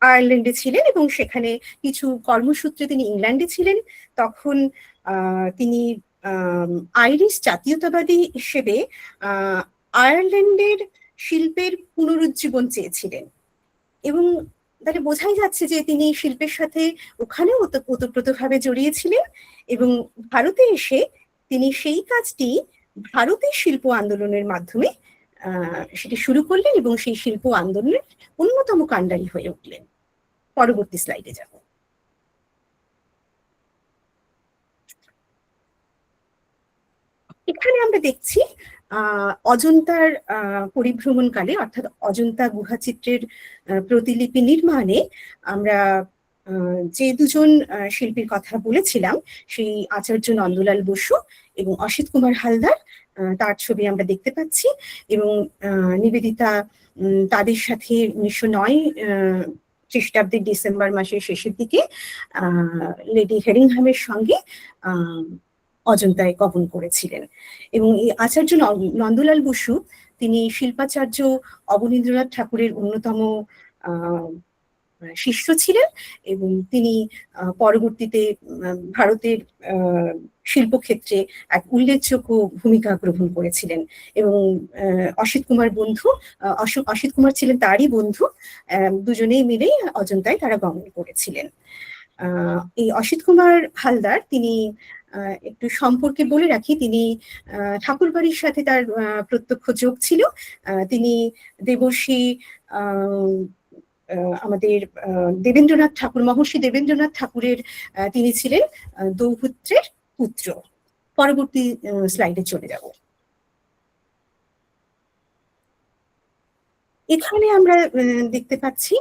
আয়ারল্যান্ডে ছিলেন এবং সেখানে কিছু কর্মসূত্রে তিনি ইংল্যান্ডে ছিলেন। তখন তিনি আইরিশ জাতীয়তাবাদী হিসেবে আয়ারল্যান্ডের শিল্পের পুনরুজ্জীবন চেয়েছিলেন, এবং তাহলে বোঝাই যাচ্ছে যে তিনি শিল্পের সাথে ওখানেও ওতপ্রোতভাবে জড়িয়েছিলেন। এবং ভারতে এসে তিনি সেই কাজটি ভারতের শিল্প আন্দোলনের মাধ্যমে সেটি শুরু করলেন এবং সেই শিল্প আন্দোলনের অন্যতম কাণ্ডারি হয়ে উঠলেন। পরবর্তী স্লাইডে যাব। এখানে আমরা দেখছি অজন্তার পরিভ্রমণকালে, অর্থাৎ অজন্তা গুহাচিত্রের প্রতিলিপি নির্মাণে আমরা যে দুজন শিল্পীর কথা বলেছিলাম, সেই আচার্য নন্দলাল বসু এবং অসিত কুমার হালদার, তার ছবি আমরা দেখতে পাচ্ছি। এবং নিবেদিতা তাদের সাথে 1909 খ্রিস্টাব্দের ডিসেম্বর মাসের শেষের দিকে লেডি হেরিংহামের সঙ্গে অজন্তায় গমন করেছিলেন। এবং এই আচার্য নন্দলাল বসু তিনি শিল্পাচার্য অবনীন্দ্রনাথ ঠাকুরের অন্যতম শিষ্য ছিলেন, এবং তিনি পরবর্তীতে ভারতের শিল্পক্ষেত্রে এক উল্লেখযোগ্য ভূমিকা গ্রহণ করেছিলেন। এবং অসিত কুমার বন্ধু, অসিত কুমার ছিলেন তারই বন্ধু, দুজনেই মিলেই অজন্তায় তারা গমন করেছিলেন। এই অসিত কুমার হালদার তিনি একটু সম্পর্কে বলে রাখি, তিনি ঠাকুরবাড়ির সাথে তার প্রত্যক্ষ যোগ ছিল। তিনি দেবর্ষী আমাদের দেবেন্দ্রনাথ ঠাকুর, মহর্ষি দেবেন্দ্রনাথ ঠাকুরের তিনি ছিলেন দৌহিত্রের পুত্র। পরবর্তী স্লাইডে চলে যাব। এখানে আমরা দেখতে পাচ্ছি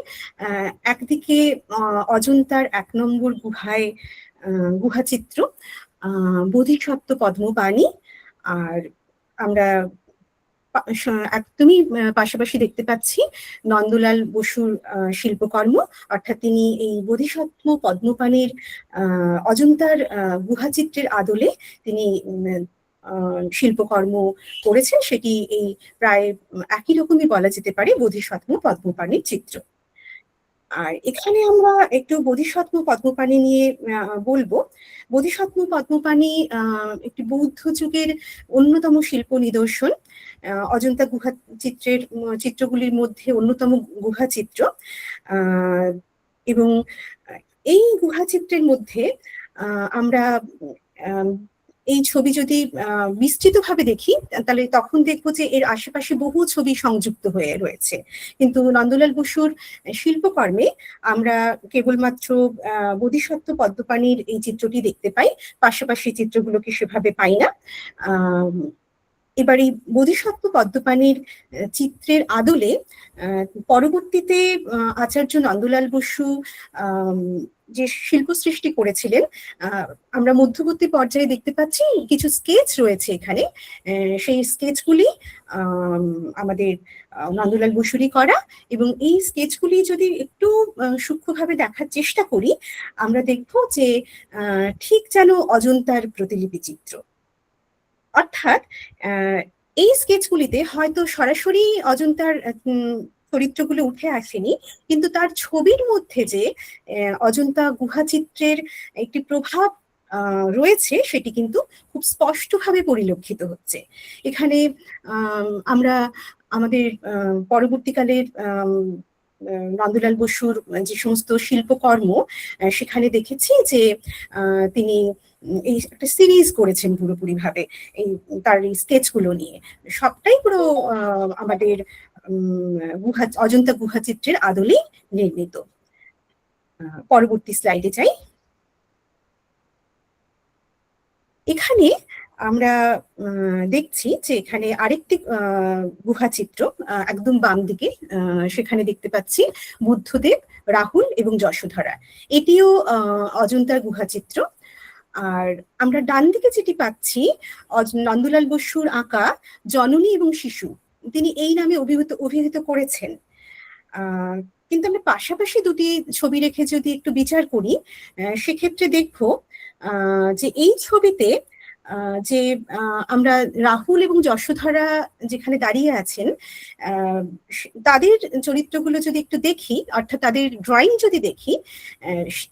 একদিকে অজন্তার ১ নম্বর গুহায় গুহাচিত্র বোধিসত্ত্ব পদ্মপাণি, আর আমরা একদমই পাশাপাশি দেখতে পাচ্ছি নন্দলাল বসুর শিল্পকর্ম, অর্থাৎ তিনি এই বোধিসত্ত্ব পদ্মপাণির অজন্তার গুহাচিত্রের আদলে তিনি শিল্পকর্ম করেছেন। সেটি এই প্রায় একই রকমই বলা যেতে পারে বোধিসত্ত্ব পদ্মপাণির চিত্র। আর এখানে আমরা একটু বোধিসত্ত্ব পদ্মপাণি নিয়ে বলবো। বোধিসত্ত্ব পদ্মপাণি একটি বৌদ্ধ যুগের অন্যতম শিল্প নিদর্শন, অজন্তা গুহা চিত্রগুলির মধ্যে অন্যতম গুহা চিত্র। এবং এই গুহা চিত্রের মধ্যে আমরা এই ছবি যদি বিস্তৃতভাবে দেখি তাহলে তখন দেখবো যে এর আশেপাশে বহু ছবি সংযুক্ত হয়ে রয়েছে, কিন্তু নন্দলাল বসুর শিল্পকর্মে আমরা কেবলমাত্র বোধিসত্ত্ব পদ্মপাণির এই চিত্রটি দেখতে পাই, পাশাপাশি চিত্রগুলোকে সেভাবে পাই না। এবার এই বোধিসত্ত্ব পদ্মপাণির চিত্রের আদলে পরবর্তীতে আচার্য নন্দলাল বসু যে শিল্প সৃষ্টি করেছিলেন, আমরা মধ্যবর্তী পর্যায়ে দেখতে পাচ্ছি কিছু স্কেচ রয়েছে এখানে। সেই স্কেচগুলি আমাদের নন্দলাল বসুরই করা, এবং এই স্কেচগুলি যদি একটু সূক্ষ্মভাবে দেখার চেষ্টা করি আমরা দেখব যে ঠিক যেন অজন্তার প্রতিলিপি চিত্র। অর্থাৎ এই স্কেচগুলিতে হয়তো সরাসরি অজন্তার চরিত্রগুলো উঠে আসেনি, কিন্তু তার ছবির মধ্যে যে অজন্তা গুহাচিত্রের একটি প্রভাব রয়েছে সেটি কিন্তু খুব স্পষ্টভাবে পরিলক্ষিত হচ্ছে। এখানে আমরা আমাদের পরবর্তীকালের নন্দলাল বসুর যে সমস্ত শিল্পকর্ম সেখানে দেখেছি যে তিনি এই একটা সিরিজ করেছেন পুরোপুরি ভাবে এই তার এই স্কেচগুলো নিয়ে, সবটাই পুরো আমাদের অজন্তা গুহাচিত্রের আদলেই নির্মিত। পরবর্তী স্লাইডে যাই। এখানে আমরা দেখছি যে এখানে আরেকটি গুহাচিত্র একদম বাম দিকে, সেখানে দেখতে পাচ্ছি বুদ্ধদেব, রাহুল এবং যশোধরা। এটিও অজন্তার গুহাচিত্র। আর আমরা ডান দিকে যেটি পাচ্ছি নন্দলাল বসুর আঁকা জননী এবং শিশু, তিনি এই নামে অভিহিত করেছেন। কিন্তু আমরা পাশাপাশি দুটি ছবি রেখে যদি একটু বিচার করি সেক্ষেত্রে দেখবো যে এই ছবিতে যে আমরা রাহুল এবং যশোধরা যেখানে দাঁড়িয়ে আছেন তাদের চরিত্রগুলো যদি একটু দেখি, অর্থাৎ তাদের ড্রয়িং যদি দেখি,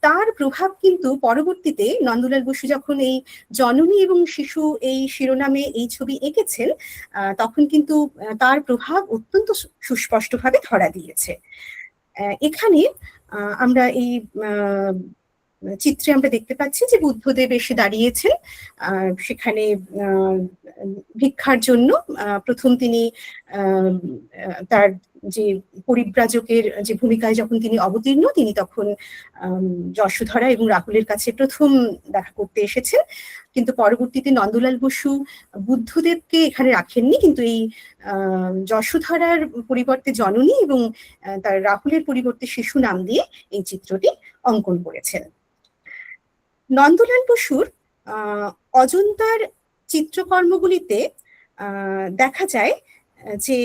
তার প্রভাব কিন্তু পরবর্তীতে নন্দলাল বসু যখন এই জননী এবং শিশু এই শিরোনামে এই ছবি এঁকেছেন তখন কিন্তু তার প্রভাব অত্যন্ত সুস্পষ্টভাবে ধরা দিয়েছে। এখানে আমরা এই চিত্রে আমরা দেখতে পাচ্ছি যে বুদ্ধদেব এসে দাঁড়িয়েছেন সেখানে ভিক্ষার জন্য। প্রথম তিনি তার যে পরিব্রাজকের যে ভূমিকায় যখন তিনি অবতীর্ণ, তিনি তখন যশোধরা এবং রাহুলের কাছে প্রথম দেখা করতে এসেছেন, কিন্তু পরবর্তীতে নন্দলাল বসু বুদ্ধদেবকে এখানে রাখেননি, কিন্তু এই যশোধরার পরিবর্তে জননী এবং তার রাহুলের পরিবর্তে শিশু নাম দিয়ে এই চিত্রটি অঙ্কন করেছেন। নন্দলাল বসুর অজন্তার চিত্রকর্মগুলিতে দেখা যায় যে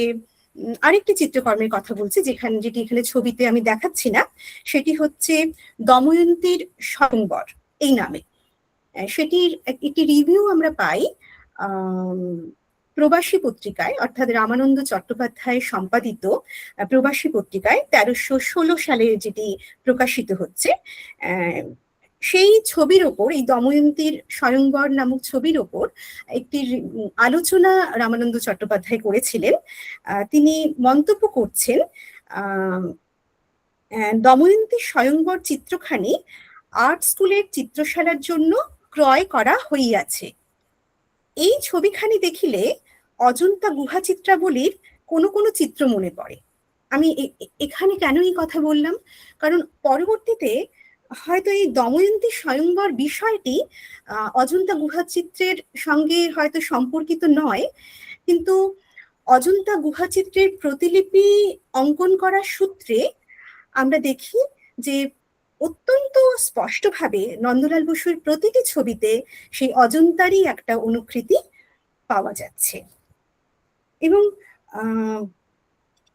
আরেকটি চিত্রকর্মের কথা বলছি যেটি এখানে ছবিতে আমি দেখাচ্ছি না, সেটি হচ্ছে দময়ন্তীর স্বয়ংবর এই নামে। সেটির একটি রিভিউ আমরা পাই প্রবাসী পত্রিকায়, অর্থাৎ রামানন্দ চট্টোপাধ্যায় সম্পাদিত প্রবাসী পত্রিকায় 1316 সালে যেটি প্রকাশিত হচ্ছে। সেই ছবির ওপর, এই দময়ন্তীর স্বয়ংবর নামক ছবির ওপর একটি আলোচনা রামানন্দ চট্টোপাধ্যায় করেছিলেন। তিনি মন্তব্য করছেন, দময়ন্তী স্বয়ংবর চিত্রখানি আর্ট স্কুলের চিত্রশালার জন্য ক্রয় করা হইয়াছে। এই ছবিখানি দেখিলে অজন্তা গুহা চিত্রাবলীর কোনো কোনো চিত্র মনে পড়ে। আমি এখানে কেন এই কথা বললাম, কারণ পরবর্তীতে হয়তো এই দময়ন্তী স্বয়ংবর বিষয়টি অজন্তা গুহা চিত্রের সঙ্গে হয়তো সম্পর্কিত নয়, কিন্তু অজন্তা গুহা চিত্রের প্রতিলিপি অঙ্কন করার সূত্রে আমরা দেখি যে অত্যন্ত স্পষ্টভাবে নন্দলাল বসুর প্রতিটি ছবিতে সেই অজন্তারই একটা অনুকৃতি পাওয়া যাচ্ছে। এবং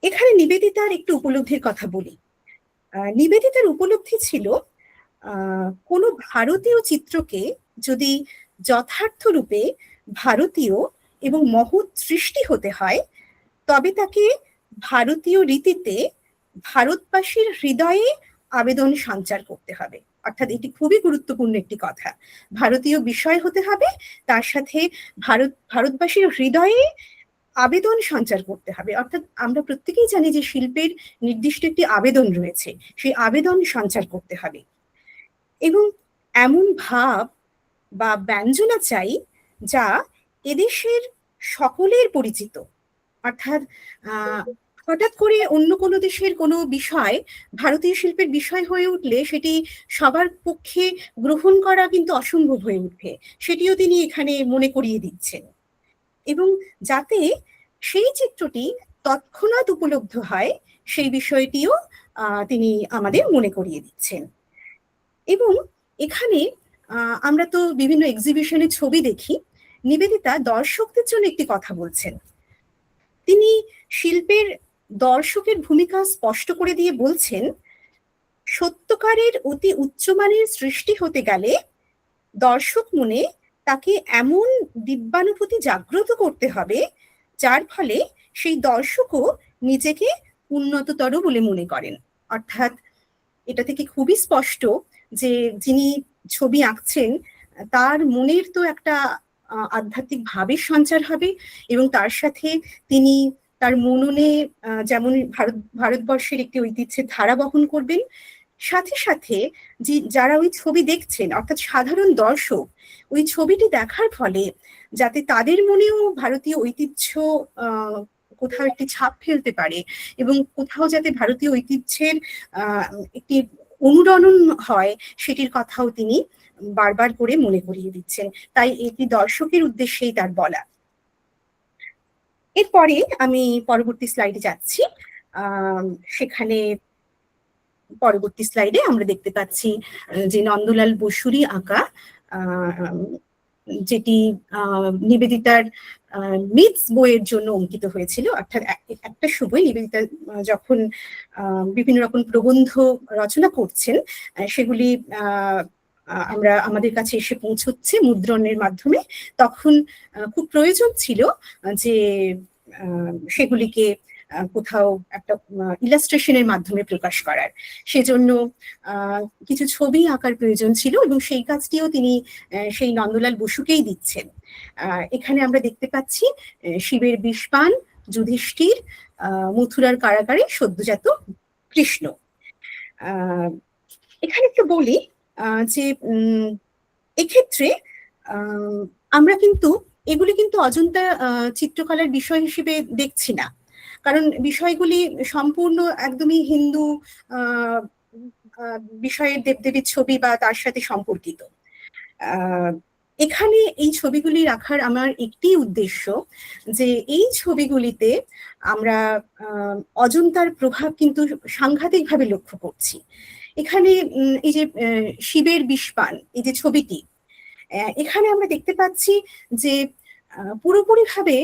এখানে নিবেদিতার একটু উপলব্ধির কথা বলি। নিবেদিতার উপলব্ধি ছিল, কোনো ভারতীয় চিত্রকে যদি যথার্থ রূপে ভারতীয় এবং মহৎ সৃষ্টি হতে হয়, তবে তাকে ভারতীয় রীতিতে ভারতবাসীর হৃদয়ে আবেদন সঞ্চার করতে হবে। অর্থাৎ এটি খুবই গুরুত্বপূর্ণ একটি কথা। ভারতীয় বিষয় হতে হবে, তার সাথে ভারতবাসীর হৃদয়ে আবেদন সঞ্চার করতে হবে। অর্থাৎ আমরা প্রত্যেকেই জানি যে শিল্পের নির্দিষ্ট একটি আবেদন রয়েছে, সেই আবেদন সঞ্চার করতে হবে। এবং এমন ভাব বা ব্যঞ্জনা চাই যা এদেশের সকলের পরিচিত। অর্থাৎ হঠাৎ করে অন্য কোনো দেশের কোনো বিষয় ভারতীয় শিল্পের বিষয় হয়ে উঠলে সেটি সবার পক্ষে গ্রহণ করা কিন্তু অসম্ভব হয়ে উঠবে, সেটিও তিনি এখানে মনে করিয়ে দিচ্ছেন। এবং যাতে সেই চিত্রটি তৎক্ষণাৎ উপলব্ধ হয়, সেই বিষয়টিও তিনি আমাদের মনে করিয়ে দিচ্ছেন। এবং এখানে আমরা তো বিভিন্ন এক্সিবিশনে ছবি দেখি, নিবেদিতা দর্শকদের জন্য একটি কথা বলছেন। তিনি শিল্পের দর্শকের ভূমিকা স্পষ্ট করে দিয়ে বলছেন, সত্যকারের অতি উচ্চমানের সৃষ্টি হতে গেলে দর্শক মনে তাকে এমন দিব্যানুভূতি জাগ্রত করতে হবে যার ফলে সেই দর্শকও নিজেকে উন্নততর বলে মনে করেন। অর্থাৎ এটা থেকে খুবই স্পষ্ট যে যিনি ছবি আঁকছেন তার মনের তো একটা আধ্যাত্মিক ভাবের সঞ্চার হবে, এবং তার সাথে তিনি তার মননে যেমন ভারতবর্ষের একটি ঐতিহ্যের ধারা বহন করবেন, সাথে সাথে যারা ওই ছবি দেখছেন অর্থাৎ সাধারণ দর্শক ওই ছবিটি দেখার ফলে যাতে তাদের মনেও ভারতীয় ঐতিহ্য কোথাও একটি ছাপ ফেলতে পারে, এবং কোথাও যাতে ভারতীয় ঐতিহ্যের একটি অনুরণন হয়, সেটির কথাও তিনি বারবার করে মনে করিয়ে দিচ্ছেন। তাই এটি দর্শকের উদ্দেশ্যেই তার বলা। এরপরে আমি পরবর্তী স্লাইডে যাচ্ছি। সেখানে পরবর্তী স্লাইডে আমরা দেখতে পাচ্ছি যে নন্দলাল বসুরই আঁকা, যেটি নিবেদিতার মিথস বইয়ের জন্য অঙ্কিত হয়েছিল। অর্থাৎ একটা সময় নিবেদিতা যখন বিভিন্ন রকম প্রবন্ধ রচনা করছেন, সেগুলি আমরা আমাদের কাছে এসে পৌঁছচ্ছে মুদ্রণের মাধ্যমে, তখন খুব প্রয়োজন ছিল যে সেগুলিকে কোথাও একটা ইলাস্ট্রেশনের মাধ্যমে প্রকাশ করার। সেজন্য কিছু ছবি আঁকার প্রয়োজন ছিল, এবং সেই কাজটিও তিনি সেই নন্দলাল বসুকেই দিচ্ছেন। এখানে আমরা দেখতে পাচ্ছি শিবের বিষপান, যুধিষ্ঠির, মথুরার কারাগারে সদ্যজাত কৃষ্ণ। এখানে একটু বলি যে এক্ষেত্রে আমরা কিন্তু এগুলি কিন্তু অজন্তা চিত্রকলার বিষয় হিসেবে দেখছি না, কারণ বিষয়গুলি সম্পূর্ণ একদমই হিন্দু বিষয়ের দেবদেবীর ছবি বা তার সাথে সম্পর্কিত। এখানে এই ছবিগুলি রাখার আমার একটি উদ্দেশ্য যে এই ছবিগুলিতে আমরা অজন্তার প্রভাব কিন্তু সাংঘাতিকভাবে লক্ষ্য করছি। এখানে এই যে শিবের বিষপান, এই যে ছবিটি, এখানে আমরা দেখতে পাচ্ছি যে পুরোপুরিভাবে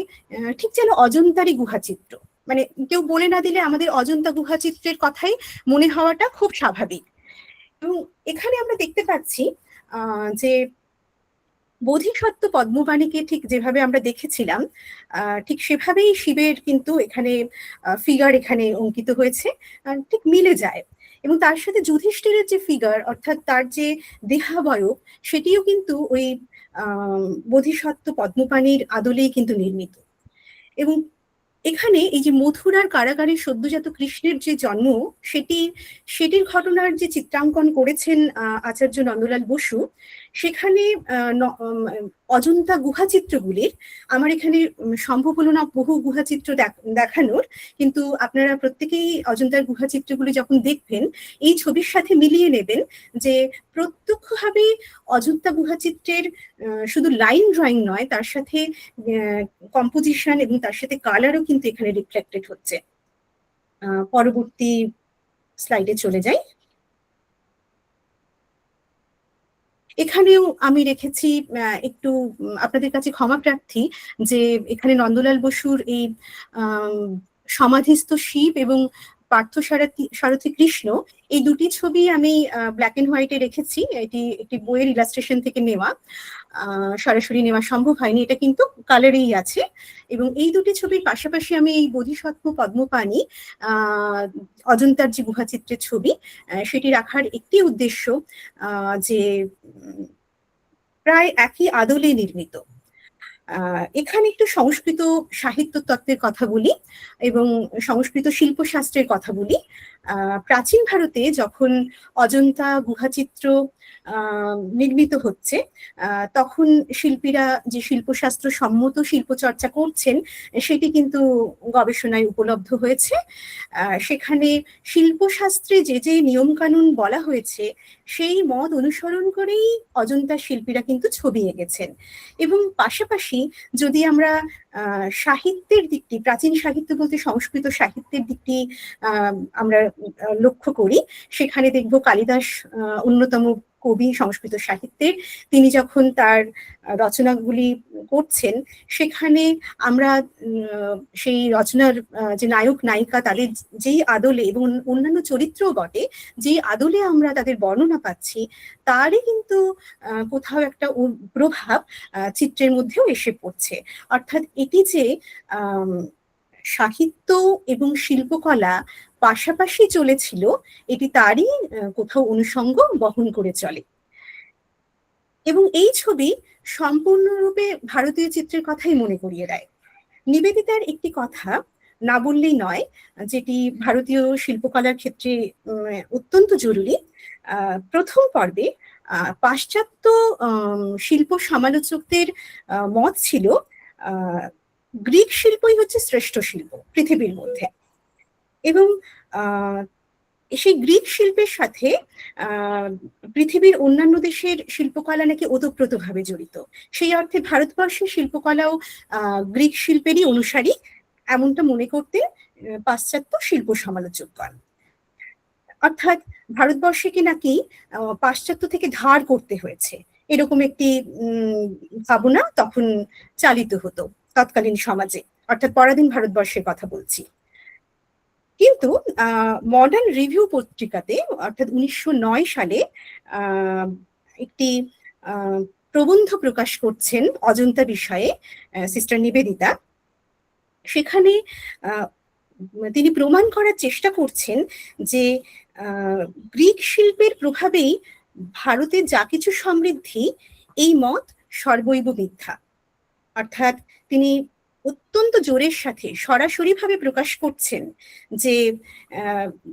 ঠিক যেন অজন্তারই গুহাচিত্র। মানে কেউ বলে না দিলে আমাদের অজন্তা গুহাচিত্রের কথাই মনে হওয়াটা খুব স্বাভাবিক। এবং এখানে আমরা দেখতে পাচ্ছি যে বোধিসত্ত্ব পদ্মপাণিকে ঠিক যেভাবে আমরা দেখেছিলাম, ঠিক সেভাবেই শিবের কিন্তু এখানে ফিগার এখানে অঙ্কিত হয়েছে, ঠিক মিলে যায়। এবং তার সাথে যুধিষ্ঠিরের যে ফিগার, অর্থাৎ তার যে দেহাবয়ব, সেটিও কিন্তু ওই বোধিসত্ত্ব পদ্মপাণির আদলেই কিন্তু নির্মিত। এবং এখানে এই যে মথুরার কারাগারে সদ্যজাত কৃষ্ণের যে জন্ম, সেটির ঘটনার যে চিত্রাঙ্কন করেছেন আচার্য নন্দলাল বসু, সেখানে অজন্তা গুহাচিত্রগুলির, আমার এখানে সম্ভব হলো না বহু গুহাচিত্র দেখানোর, কিন্তু আপনারা প্রত্যেকেই অজন্তার গুহাচিত্রগুলি যখন দেখবেন এই ছবির সাথে মিলিয়ে নেবেন যে প্রত্যক্ষভাবে অজন্তা গুহাচিত্রের শুধু লাইন ড্রয়িং নয়, তার সাথে কম্পোজিশন এবং তার সাথে কালারও কিন্তু এখানে রিফ্লেক্টেড হচ্ছে। পরবর্তী স্লাইডে চলে যাই। এখানেও আমি রেখেছি একটু আপনাদের কাছে ক্ষমা প্রার্থী যে এখানে নন্দলাল বসুর এই সমাধিস্থ শিব এবং পার্থ সারথী কৃষ্ণ, এই দুটি ছবি আমি ব্ল্যাক এন্ড হোয়াইটে রেখেছি। এটি একটি বইয়ের ইলাস্ট্রেশন থেকে নেওয়া, সরাসরি নেওয়া সম্ভব হয়নি, এটা কিন্তু কালারেই আছে। এবং এই দুটি ছবির পাশাপাশি আমি এই বোধিসত্ত্ব পদ্মপাণি অজন্তার যে গুহাচিত্রের ছবি, সেটি রাখার একটি উদ্দেশ্য যে প্রায় একই আদলে নির্মিত। এখানে একটু সংস্কৃত সাহিত্য তত্ত্বের কথা বলি এবং সংস্কৃত শিল্পশাস্ত্রের কথা বলি। প্রাচীন ভারতে যখন অজন্তা গুহাচিত্র নির্মিত হচ্ছে, তখন শিল্পীরা যে শিল্পশাস্ত্র সম্মত শিল্পচর্চা করছেন সেটি কিন্তু গবেষণায় উপলব্ধ হয়েছে। সেখানে শিল্পশাস্ত্রে যে যে নিয়মকানুন বলা হয়েছে সেই মত অনুসরণ করেই অজন্তা শিল্পীরা কিন্তু ছবি এঁকেছেন। এবং পাশাপাশি যদি আমরা সাহিত্যের দিকটি, প্রাচীন সাহিত্য বলতে সংস্কৃত সাহিত্যের দিকটি আমরা লক্ষ্য করি, সেখানে দেখব কালিদাস অন্যতম কবি সংস্কৃত সাহিত্যের। তিনি যখন তার রচনাগুলি করছেন, সেখানে আমরা সেই রচনার যে নায়ক নায়িকা তাদের যেই আদলে এবং অন্যান্য চরিত্রও বটে, যেই আদলে আমরা তাদের বর্ণনা পাচ্ছি, তারই কিন্তু কোথাও একটা প্রভাব চিত্রের মধ্যেও এসে পড়ছে। অর্থাৎ এটি যে সাহিত্য এবং শিল্পকলা পাশাপাশি চলেছিল, এটি তারই কোথাও অনুষঙ্গ বহন করে চলে। এবং এই ছবি সম্পূর্ণরূপে ভারতীয় চিত্রের কথাই মনে করিয়ে দেয়। নিবেদিতার একটি কথা না বললেই নয়, যেটি ভারতীয় শিল্পকলার ক্ষেত্রে অত্যন্ত জরুরি। প্রথম পর্বে পাশ্চাত্য শিল্প সমালোচকদের মত ছিল গ্রিক শিল্পই হচ্ছে শ্রেষ্ঠ শিল্প পৃথিবীর মধ্যে। এবং সেই গ্রিক শিল্পের সাথে পৃথিবীর অন্যান্য দেশের শিল্পকলা নাকি ওতপ্রোতভাবে জড়িত। সেই অর্থে ভারতবর্ষের শিল্পকলাও গ্রিক শিল্পেরই অনুসারী, এমনটা মনে করতে পাশ্চাত্য শিল্প সমালোচকগণ। অর্থাৎ ভারতবর্ষকে নাকি পাশ্চাত্য থেকে ধার করতে হয়েছে, এরকম একটি ভাবনা তখন চালিত হতো তৎকালীন সমাজে, অর্থাৎ পরাধীন ভারতবর্ষের কথা বলছি। কিন্তু মডার্ন রিভিউ পত্রিকাতে অর্থাৎ 1909 সালে একটি প্রবন্ধ প্রকাশ করছেন অজন্তা বিষয়ে সিস্টার নিবেদিতা। সেখানে তিনি প্রমাণ করার চেষ্টা করছেন যে গ্রিক শিল্পের প্রভাবেই ভারতের যা কিছু সমৃদ্ধি, এই মত সর্বৈব মিথ্যা। অর্থাৎ তিনি অত্যন্ত জোরের সাথে সরাসরিভাবে প্রকাশ করছেন যে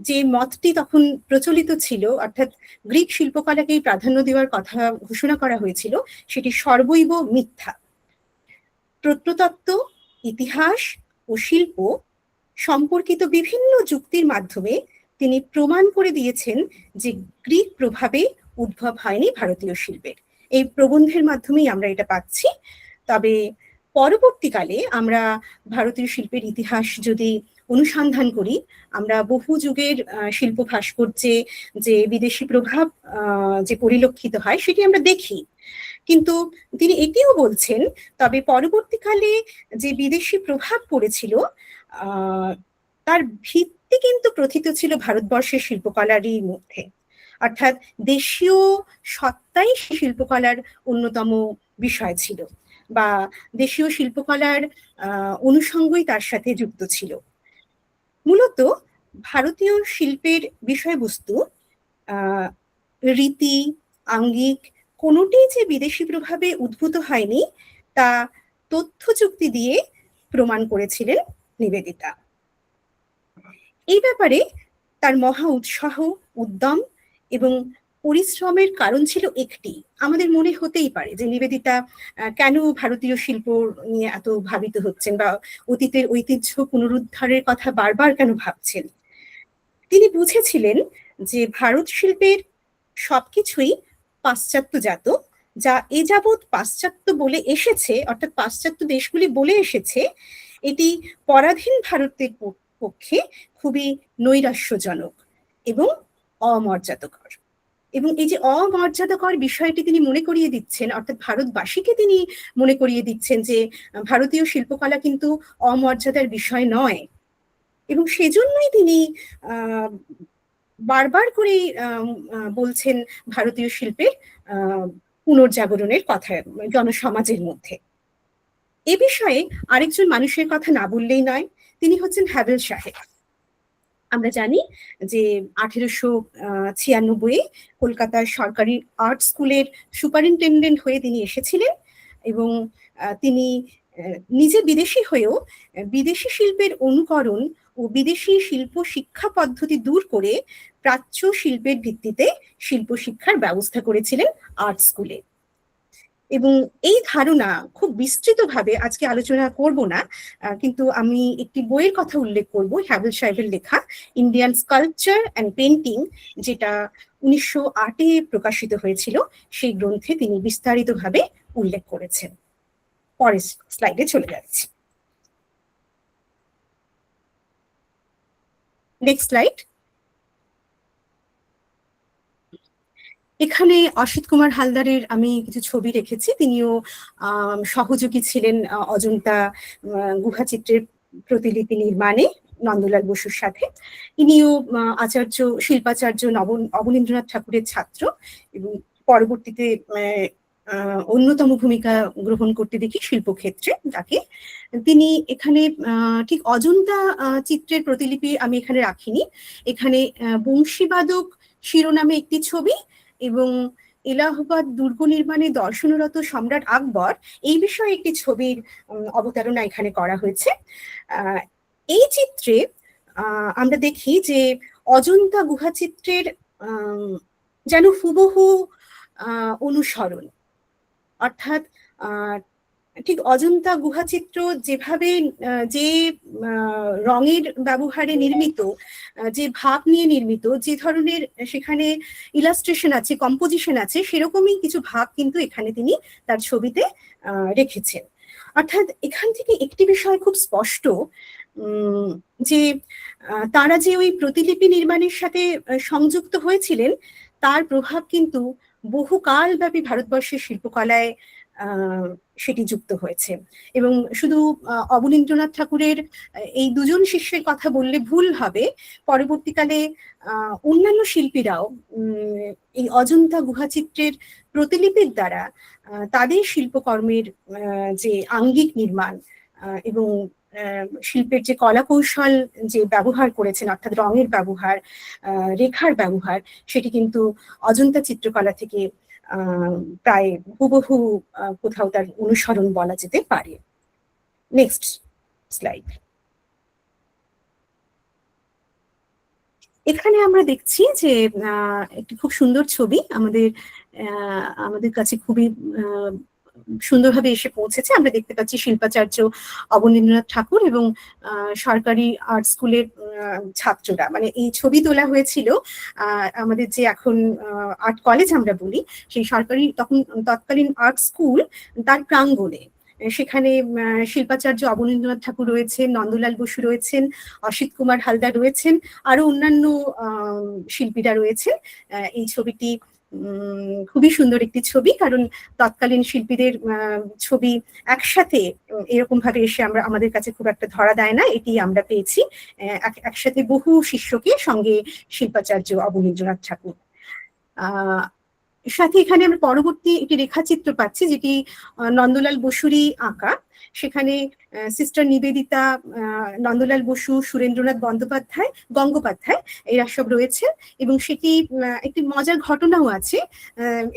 যে মতটি তখন প্রচলিত ছিল, অর্থাৎ গ্রিক শিল্পকলাকেই প্রাধান্য দেওয়ার কথা ঘোষণা করা হয়েছিল, সেটি সর্বৈব মিথ্যা। প্রত্নতত্ত্ব, ইতিহাস ও শিল্প সম্পর্কিত বিভিন্ন যুক্তির মাধ্যমে তিনি প্রমাণ করে দিয়েছেন যে গ্রিক প্রভাবে উদ্ভব হয়নি ভারতীয় শিল্পের। এই প্রবন্ধের মাধ্যমেই আমরা এটা পাচ্ছি। তবে পরবর্তীকালে আমরা ভারতীয় শিল্পের ইতিহাস যদি অনুসন্ধান করি, আমরা বহু যুগের শিল্প ভাস্কর্যে যে বিদেশি প্রভাব যে পরিলক্ষিত হয় সেটি আমরা দেখি। কিন্তু তিনি এটিও বলছেন, তবে পরবর্তীকালে যে বিদেশি প্রভাব পড়েছিল তার ভিত্তি কিন্তু প্রথিত ছিল ভারতবর্ষের শিল্পকলারই মধ্যে। অর্থাৎ দেশীয় সত্তাই শিল্পকলার অন্যতম বিষয় ছিল, বা দেশীয় শিল্পকলার অনুষঙ্গই তার সাথে যুক্ত ছিল। মূলত ভারতীয় শিল্পের বিষয়বস্তু, রীতি, আঙ্গিক কোনোটিই যে বিদেশি প্রভাবে উদ্ভূত হয়নি তা তথ্য যুক্তি দিয়ে প্রমাণ করেছিলেন নিবেদিতা। এই ব্যাপারে তার মহা উৎসাহ, উদ্যম এবং পরিশ্রমের কারণ ছিল একটি। আমাদের মনে হতেই পারে যে নিবেদিতা কেন ভারতীয় শিল্প নিয়ে এত ভাবিত হচ্ছেন, বা অতীতের ঐতিহ্য পুনরুদ্ধারের কথা বারবার কেন ভাবছেন। তিনি বুঝেছিলেন যে ভারত শিল্পের সবকিছুই পাশ্চাত্যজাত, যা এ যাবৎ পাশ্চাত্য বলে এসেছে, অর্থাৎ পাশ্চাত্য দেশগুলি বলে এসেছে, এটি পরাধীন ভারতের পক্ষে খুবই নৈরাশ্যজনক এবং অমর্যাদকর। এবং এই যে অমর্যাদাকর বিষয়টি তিনি মনে করিয়ে দিচ্ছেন, অর্থাৎ ভারতবাসীকে তিনি মনে করিয়ে দিচ্ছেন যে ভারতীয় শিল্পকলা কিন্তু অমর্যাদার বিষয় নয়। এবং সেজন্যই তিনি বারবার করে বলছেন ভারতীয় শিল্পের পুনর্জাগরণের কথা জনসমাজের মধ্যে। এ বিষয়ে আরেকজন মানুষের কথা না বললেই নয়, তিনি হচ্ছেন হ্যাভেল সাহেব। আমরা জানি যে 1896 কলকাতার সরকারি আর্ট স্কুলের সুপারিনটেন্ডেন্ট হয়ে তিনি এসেছিলেন, এবং তিনি নিজে বিদেশি হয়েও বিদেশি শিল্পের অনুকরণ ও বিদেশি শিল্প শিক্ষা পদ্ধতি দূর করে প্রাচ্য শিল্পের ভিত্তিতে শিল্প শিক্ষার ব্যবস্থা করেছিলেন আর্ট স্কুলে। এবং এই ধারণা খুব বিস্তৃতভাবে আজকে আলোচনা করব না, কিন্তু আমি একটি বইয়ের কথা উল্লেখ করব, হ্যাভেল সাহেবের লেখা ইন্ডিয়ান স্কাল্পচার অ্যান্ড পেন্টিং, যেটা 1908 প্রকাশিত হয়েছিল। সেই গ্রন্থে তিনি বিস্তারিতভাবে উল্লেখ করেছেন। পরের স্লাইডে চলে যাচ্ছি। Next slide. এখানে অসিত কুমার হালদারের আমি কিছু ছবি রেখেছি। তিনিও সহযোগী ছিলেন অজন্তা গুহাচিত্রের প্রতিলিপি নির্মাণে নন্দলাল বসুর সাথে। ইনিও শিল্পাচার্য অবনীন্দ্রনাথ ঠাকুরের ছাত্র, এবং পরবর্তীতে অন্যতম ভূমিকা গ্রহণ করতে দেখি শিল্পক্ষেত্রে তাকে। তিনি এখানে ঠিক অজন্তা চিত্রের প্রতিলিপি আমি এখানে রাখিনি, এখানে বংশীবাদক শিরোনামে একটি ছবি এবং এলাহাবাদ দুর্গ নির্মাণে দর্শনরত সম্রাট আকবর, এই বিষয়ে একটি ছবির অবতারণা এখানে করা হয়েছে। এই চিত্রে আমরা দেখি যে অজন্তা গুহাচিত্রের যেন হুবহু অনুসরণ, অর্থাৎ ঠিক অজন্তা গুহাচিত্র যেভাবে যে রঙের ব্যবহারে নির্মিত, যে ভাব নিয়ে নির্মিত, যে ধরনের সেখানে ইলাস্ট্রেশন আছে, কম্পোজিশন আছে, সেরকমই কিছু ভাব কিন্তু এখানে তিনি তার ছবিতে রেখেছেন। অর্থাৎ এখান থেকে একটি বিষয় খুব স্পষ্ট, যে তারা যে ওই প্রতিলিপি নির্মাণের সাথে সংযুক্ত হয়েছিলেন, তার প্রভাব কিন্তু বহুকালব্যাপী ভারতবর্ষের শিল্পকলায় সেটি যুক্ত হয়েছে। এবং শুধু অবনীন্দ্রনাথ ঠাকুরের এই দুজন শিষ্যের কথা বললে ভুল হবে, পরবর্তীকালে অন্যান্য শিল্পীরাও এই অজন্তা গুহাচিত্রের প্রতিলিপির দ্বারা তাদের শিল্পকর্মের যে আঙ্গিক নির্মাণ এবং শিল্পের যে কলা কৌশল যে ব্যবহার করেছেন, অর্থাৎ রঙের ব্যবহার, রেখার ব্যবহার, সেটি কিন্তু অজন্তা চিত্রকলা থেকে প্রায় হুবহু কোথাও তার অনুসরণ বলা যেতে পারে। Next slide. এখানে আমরা দেখছি যে একটি খুব সুন্দর ছবি আমাদের কাছে খুবই সুন্দরভাবে এসে পৌঁছেছে। আমরা দেখতে পাচ্ছি শিল্পাচার্য অবনীন্দ্রনাথ ঠাকুর এবং সরকারি আর্ট স্কুলের ছাত্ররা, মানে এই ছবি তোলা হয়েছিল আমাদের যে এখন আর্ট কলেজ আমরা বলি, সেই সরকারি তৎকালীন আর্ট স্কুল তার প্রাঙ্গণে। সেখানে শিল্পাচার্য অবনীন্দ্রনাথ ঠাকুর রয়েছেন, নন্দলাল বসু রয়েছেন, অসিত কুমার হালদার রয়েছেন, আরো অন্যান্য শিল্পীরা রয়েছেন। এই ছবিটি খুবই সুন্দর একটি ছবি, কারণ তৎকালীন শিল্পীদের ছবি একসাথে এরকম ভাবে এসে আমাদের কাছে খুব একটা ধরা দেয় না। এটি আমরা পেয়েছি একসাথে বহু শিষ্যকে, সঙ্গে শিল্পাচার্য অবনীন্দ্রনাথ ঠাকুর। সাথে এখানে আমরা পরবর্তী একটি রেখাচিত্র পাচ্ছি, যেটি নন্দলাল বসুরই আঁকা। সেখানে সিস্টার নিবেদিতা, নন্দলাল বসু, সুরেন্দ্রনাথ বন্দ্যোপাধ্যায়, গঙ্গোপাধ্যায় এরা সব রয়েছে। এবং সেটি একটি মজার ঘটনাও আছে,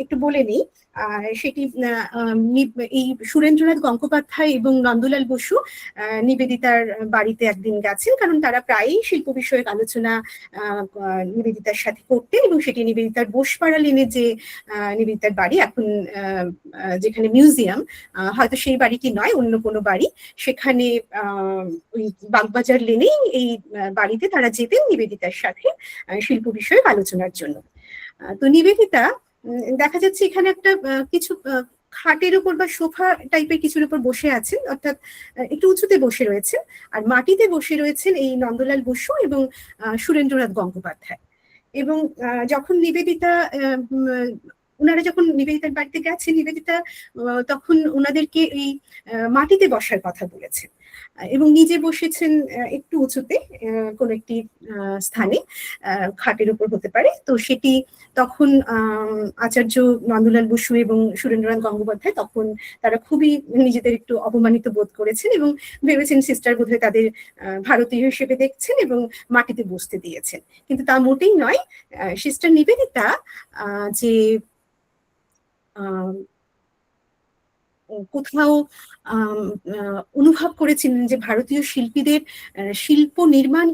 একটু বলে নিই। সেটি এই সুরেন্দ্রনাথ গঙ্গোপাধ্যায় এবং নন্দলাল বসু নিবেদিতার বাড়িতে একদিন গেছেন, কারণ তারা প্রায়ই শিল্প বিষয়ক আলোচনা নিবেদিতার সাথে করতেন। এবং সেটি নিবেদিতার বোসপাড়া লেনে যে নিবেদিতার বাড়ি এখন, যেখানে মিউজিয়াম, হয়তো সেই বাড়িটি নয়, অন্য কোনো বাড়ি, সেখানে ওই বাগবাজার লেনেই এই বাড়িতে তারা যেতেন নিবেদিতার সাথে শিল্প বিষয়ক আলোচনার জন্য। তো নিবেদিতা দেখা যাচ্ছে এখানে একটা কিছু খাটের উপর বা সোফা টাইপের কিছুর উপর বসে আছেন, অর্থাৎ একটু উঁচুতে বসে রয়েছেন, আর মাটিতে বসে রয়েছেন এই নন্দলাল বসু এবং সুরেন্দ্রনাথ গঙ্গোপাধ্যায়। এবং যখন নিবেদিতা ওনারা যখন নিবেদিতার বাড়িতে গেছেন, নিবেদিতা তখন ওনাদেরকে এই মাটিতে বসার কথা বলেছেন এবং নিজে বসেছেন একটু উঁচুতে কোন একটি স্থানে, খাটের উপর হতে পারে। তো সেটি তখন আচার্য নন্দলাল বসু এবং সুরেন্দ্রনাথ গঙ্গোপাধ্যায় তখন তারা খুবই নিজেদের একটু অপমানিত বোধ করেছেন এবং ভেবেছেন সিস্টার বোধহয় তাদের ভারতীয় হিসেবে দেখছেন এবং মাটিতে বসতে দিয়েছেন। কিন্তু তা মোটেই নয়। সিস্টার নিবেদিতা যে কোথাও অনুভব করেছিলেন যে ভারতীয় শিল্পীদের শিল্প নির্মাণ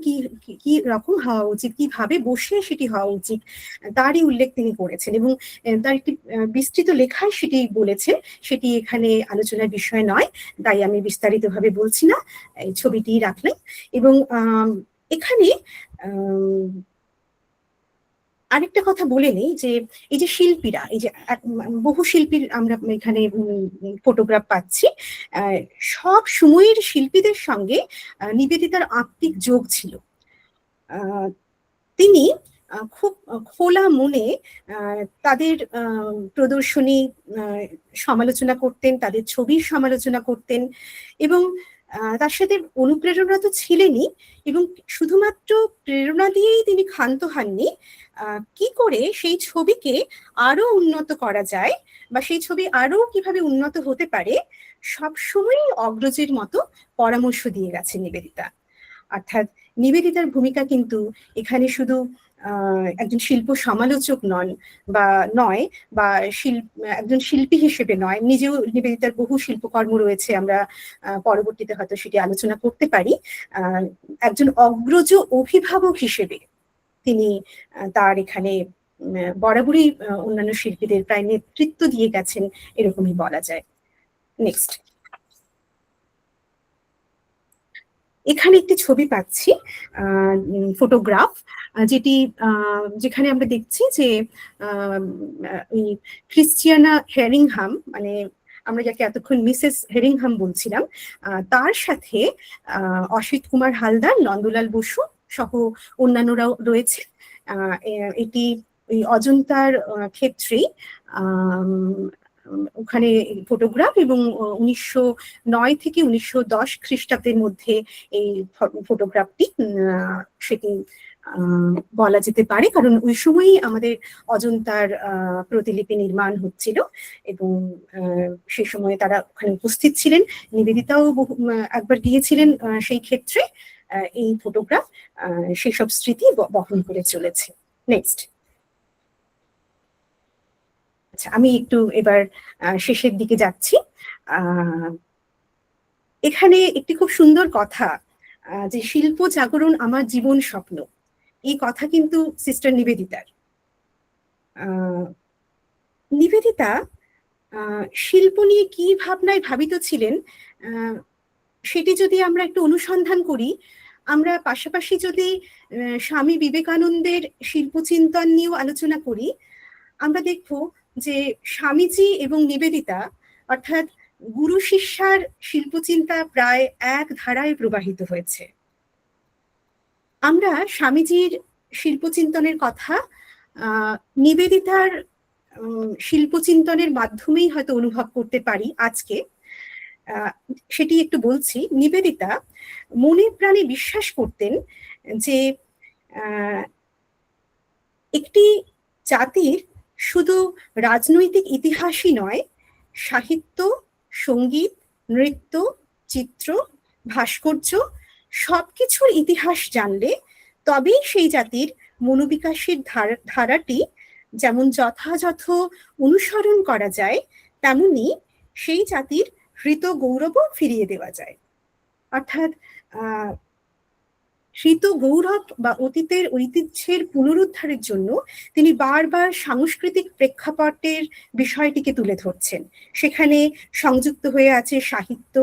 কি রকম হওয়া উচিত, কিভাবে বসে সেটি হওয়া উচিত, তারই উল্লেখ তিনি করেছেন। এবং তার একটি বিস্তৃত লেখায় সেটি বলেছেন। সেটি এখানে আলোচনার বিষয় নয়, তাই আমি বিস্তারিতভাবে বলছি না, এই ছবিটি রাখলাম। এবং এখানে আরেকটা কথা বলে নেই যে এই যে শিল্পীরা, এই যে বহু শিল্পীর আমরা এখানে ফটোগ্রাফ পাচ্ছি, সব সময়ের শিল্পীদের সঙ্গে নিবেদিতার আত্মিক যোগ ছিল। তিনি খুব খোলা মনে তাদের প্রদর্শনী সমালোচনা করতেন, তাদের ছবির সমালোচনা করতেন এবং তার সাথে অনুপ্রেরণা তো ছিলেনই, এবং শুধুমাত্র প্রেরণা দিয়েই তিনি ক্ষান্ত হননি। কি করে সেই ছবিকে আরো উন্নত করা যায় বা সেই ছবি আরো কিভাবে উন্নত হতে পারে, সবসময় অগ্রজের মতো পরামর্শ দিয়ে গেছে নিবেদিতা। অর্থাৎ নিবেদিতার ভূমিকা কিন্তু এখানে শুধু একজন শিল্প সমালোচক নয় বা একজন শিল্পী হিসেবে নয়, নিজেও নিবেদিতার বহু শিল্পকর্ম রয়েছে, আমরা পরবর্তীতে হয়তো সেটি আলোচনা করতে পারি। একজন অগ্রজ অভিভাবক হিসেবে তিনি তার এখানে বরাবরই অন্যান্য শিল্পীদের প্রায় নেতৃত্ব দিয়ে গেছেন, এরকমই বলা যায়। নেক্সট, এখানে একটি ছবি পাচ্ছি, ফটোগ্রাফ, যেখানে আমরা দেখছি যে ক্রিশ্চিয়ানা হেরিংহাম, মানে আমরা যাকে এতক্ষণ মিসেস হেরিংহাম বলছিলাম, তার সাথে অসিত কুমার হালদার, নন্দলাল বসু সহ অন্যান্যরাও রয়েছে। এটি ওই অজন্তার ক্ষেত্রেই ওখানে ফটোগ্রাফ, এবং 1909 থেকে 1910 খ্রিস্টাব্দের মধ্যে এই ফটোগ্রাফটি সেটি বলা যেতে পারে, কারণ ওই সময়ই আমাদের অজন্তার প্রতিলিপি নির্মাণ হচ্ছিল এবং সেই সময় তারা ওখানে উপস্থিত ছিলেন। নিবেদিতাও একবার গিয়েছিলেন সেই ক্ষেত্রে। এই ফটোগ্রাফ সেসব স্মৃতি বহন করে চলেছে। নেক্সট, আচ্ছা, আমি একটু এবার শেষের দিকে যাচ্ছি। এখানে একটি খুব সুন্দর কথা, যে শিল্প জাগরণ আমার জীবন স্বপ্ন, এই কথা কিন্তু সিস্টার নিবেদিতার। নিবেদিতা শিল্প নিয়ে কি ভাবনায় ভাবিত ছিলেন, সেটি যদি আমরা একটু অনুসন্ধান করি, আমরা পাশাপাশি যদি স্বামী বিবেকানন্দের শিল্পচিন্তন নিয়েও আলোচনা করি, আমরা দেখব যে স্বামীজি এবং নিবেদিতা, অর্থাৎ গুরু শিষ্যার শিল্পচিন্তা প্রায় এক ধারায় প্রবাহিত হয়েছে। আমরা স্বামীজির শিল্পচিন্তনের কথা নিবেদিতার শিল্পচিন্তনের মাধ্যমেই হয়তো অনুভব করতে পারি আজকে। সেটি একটু বলছি। নিবেদিতা মনে প্রাণে বিশ্বাস করতেন যে একটি জাতির শুধু রাজনৈতিক ইতিহাসই নয়, সাহিত্য, সঙ্গীত, নৃত্য, চিত্র, ভাস্কর্য সবকিছুর ইতিহাস জানলে তবেই সেই জাতির মনোবিকাশের ধারাটি যেমন যথাযথ অনুসরণ করা যায়, তেমনি সেই জাতির হৃত গৌরবও ফিরিয়ে দেওয়া যায়। অর্থাৎ হৃত গৌরব বা অতীতের ঐতিহ্যের পুনরুদ্ধারের জন্য তিনি বারবার সাংস্কৃতিক প্রেক্ষাপটের বিষয়টিকে তুলে ধরছেন। সেখানে সংযুক্ত হয়ে আছে সাহিত্য,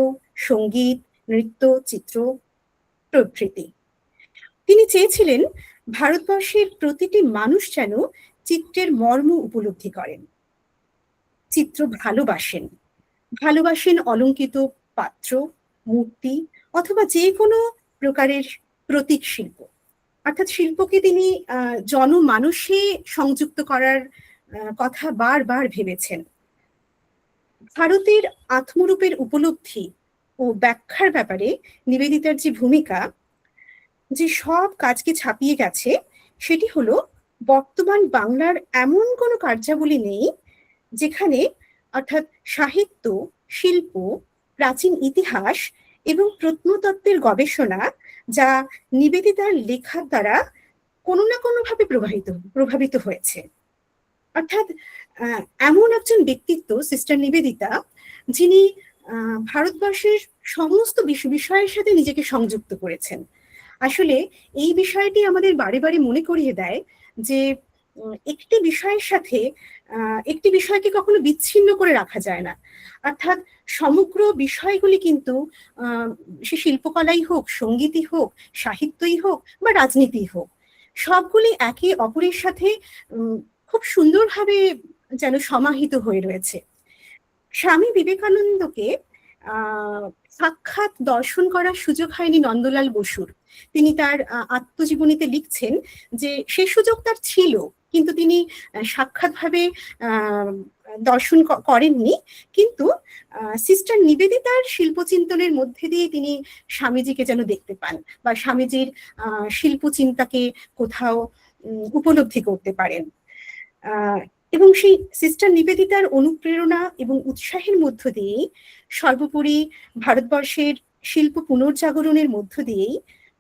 সঙ্গীত, নৃত্য, চিত্র প্রভৃতি। তিনি চেয়েছিলেন ভারতবর্ষের প্রতিটি মানুষ যেন চিত্রের মর্ম উপলব্ধি করেন, চিত্র ভালোবাসেন অলঙ্কিত পাত্র, মূর্তি অথবা যে কোনো প্রকারের প্রতীক শিল্প। অর্থাৎ শিল্পকে তিনি জনমানসে সংযুক্ত করার কথা বারবার ভেবেছেন। ভারতের আত্মরূপের উপলব্ধি ও ব্যাখ্যার ব্যাপারে নিবেদিতার যে ভূমিকা, যে সব কাজকে ছাপিয়ে গেছে, সেটি হলো বর্তমান বাংলার এমন কোনো কার্যাবলী নেই যেখানে অর্থাৎ সাহিত্য, শিল্প, প্রাচীন ইতিহাস এবং প্রত্নতত্ত্বের গবেষণা যা নিবেদিতার লেখার দ্বারা কোনো না কোনোভাবে প্রভাবিত হয়েছে। অর্থাৎ এমন একজন ব্যক্তিত্ব সিস্টার নিবেদিতা, যিনি ভারতবর্ষের সমস্ত বিষয়ের সাথে নিজেকে সংযুক্ত করেছেন। আসলে এই বিষয়টি আমাদের বারে বারে মনে করিয়ে দেয় যে একটি বিষয়ের সাথে একটি বিষয়কে কখনো বিচ্ছিন্ন করে রাখা যায় না। অর্থাৎ সমগ্র বিষয়গুলি কিন্তু সে শিল্পকলাই হোক, সঙ্গীতই হোক, সাহিত্যই হোক বা রাজনীতি হোক, সবগুলি একে অপরের সাথে খুব সুন্দরভাবে যেন সমাহিত হয়ে রয়েছে। স্বামী বিবেকানন্দকে সাক্ষাৎ দর্শন করার সুযোগ হয়নি নন্দলাল বসুর। তিনি তার আত্মজীবনীতে লিখছেন যে সে সুযোগ তার ছিল, কিন্তু তিনি সাক্ষাৎভাবে দর্শন করেননি। কিন্তু সিস্টার নিবেদিতার শিল্পচিন্তনের মধ্যে দিয়ে তিনি স্বামীজিকে যেন দেখতে পান বা স্বামীজির শিল্পচিন্তাকে কোথাও উপলব্ধি করতে পারেন। এবং সেই সিস্টার নিবেদিতার অনুপ্রেরণা এবং উৎসাহের মধ্য দিয়েই সর্বোপরি ভারতবর্ষের শিল্প পুনর্জাগরণের মধ্য দিয়েই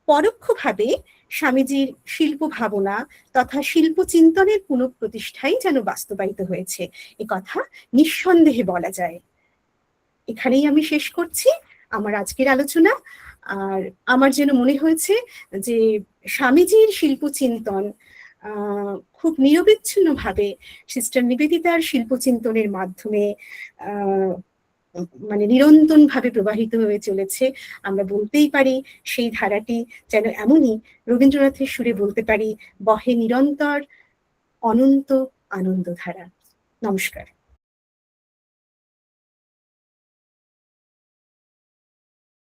পরোক্ষভাবে স্বামীজির শিল্প ভাবনা তথা শিল্প চিন্তনের পুনঃপ্রতিষ্ঠাই যেন বাস্তবায়িত হয়েছে, এ কথা নিঃসন্দেহে বলা যায়। এখানেই আমি শেষ করছি আমার আজকের আলোচনা। আর আমার যেন মনে হয়েছে যে স্বামীজির শিল্প চিন্তন খুব নিরবিচ্ছিন্নভাবে সিস্টার নিবেদিতার শিল্পচিন্তনের মাধ্যমে মানে নিরন্তরভাবে প্রবাহিত হয়ে চলেছে। আমরা বলতেই পারি সেই ধারাটি যেন এমনই, রবীন্দ্রনাথের সুরে বলতে পারি, বহে নিরন্তর অনন্ত আনন্দধারা। নমস্কার।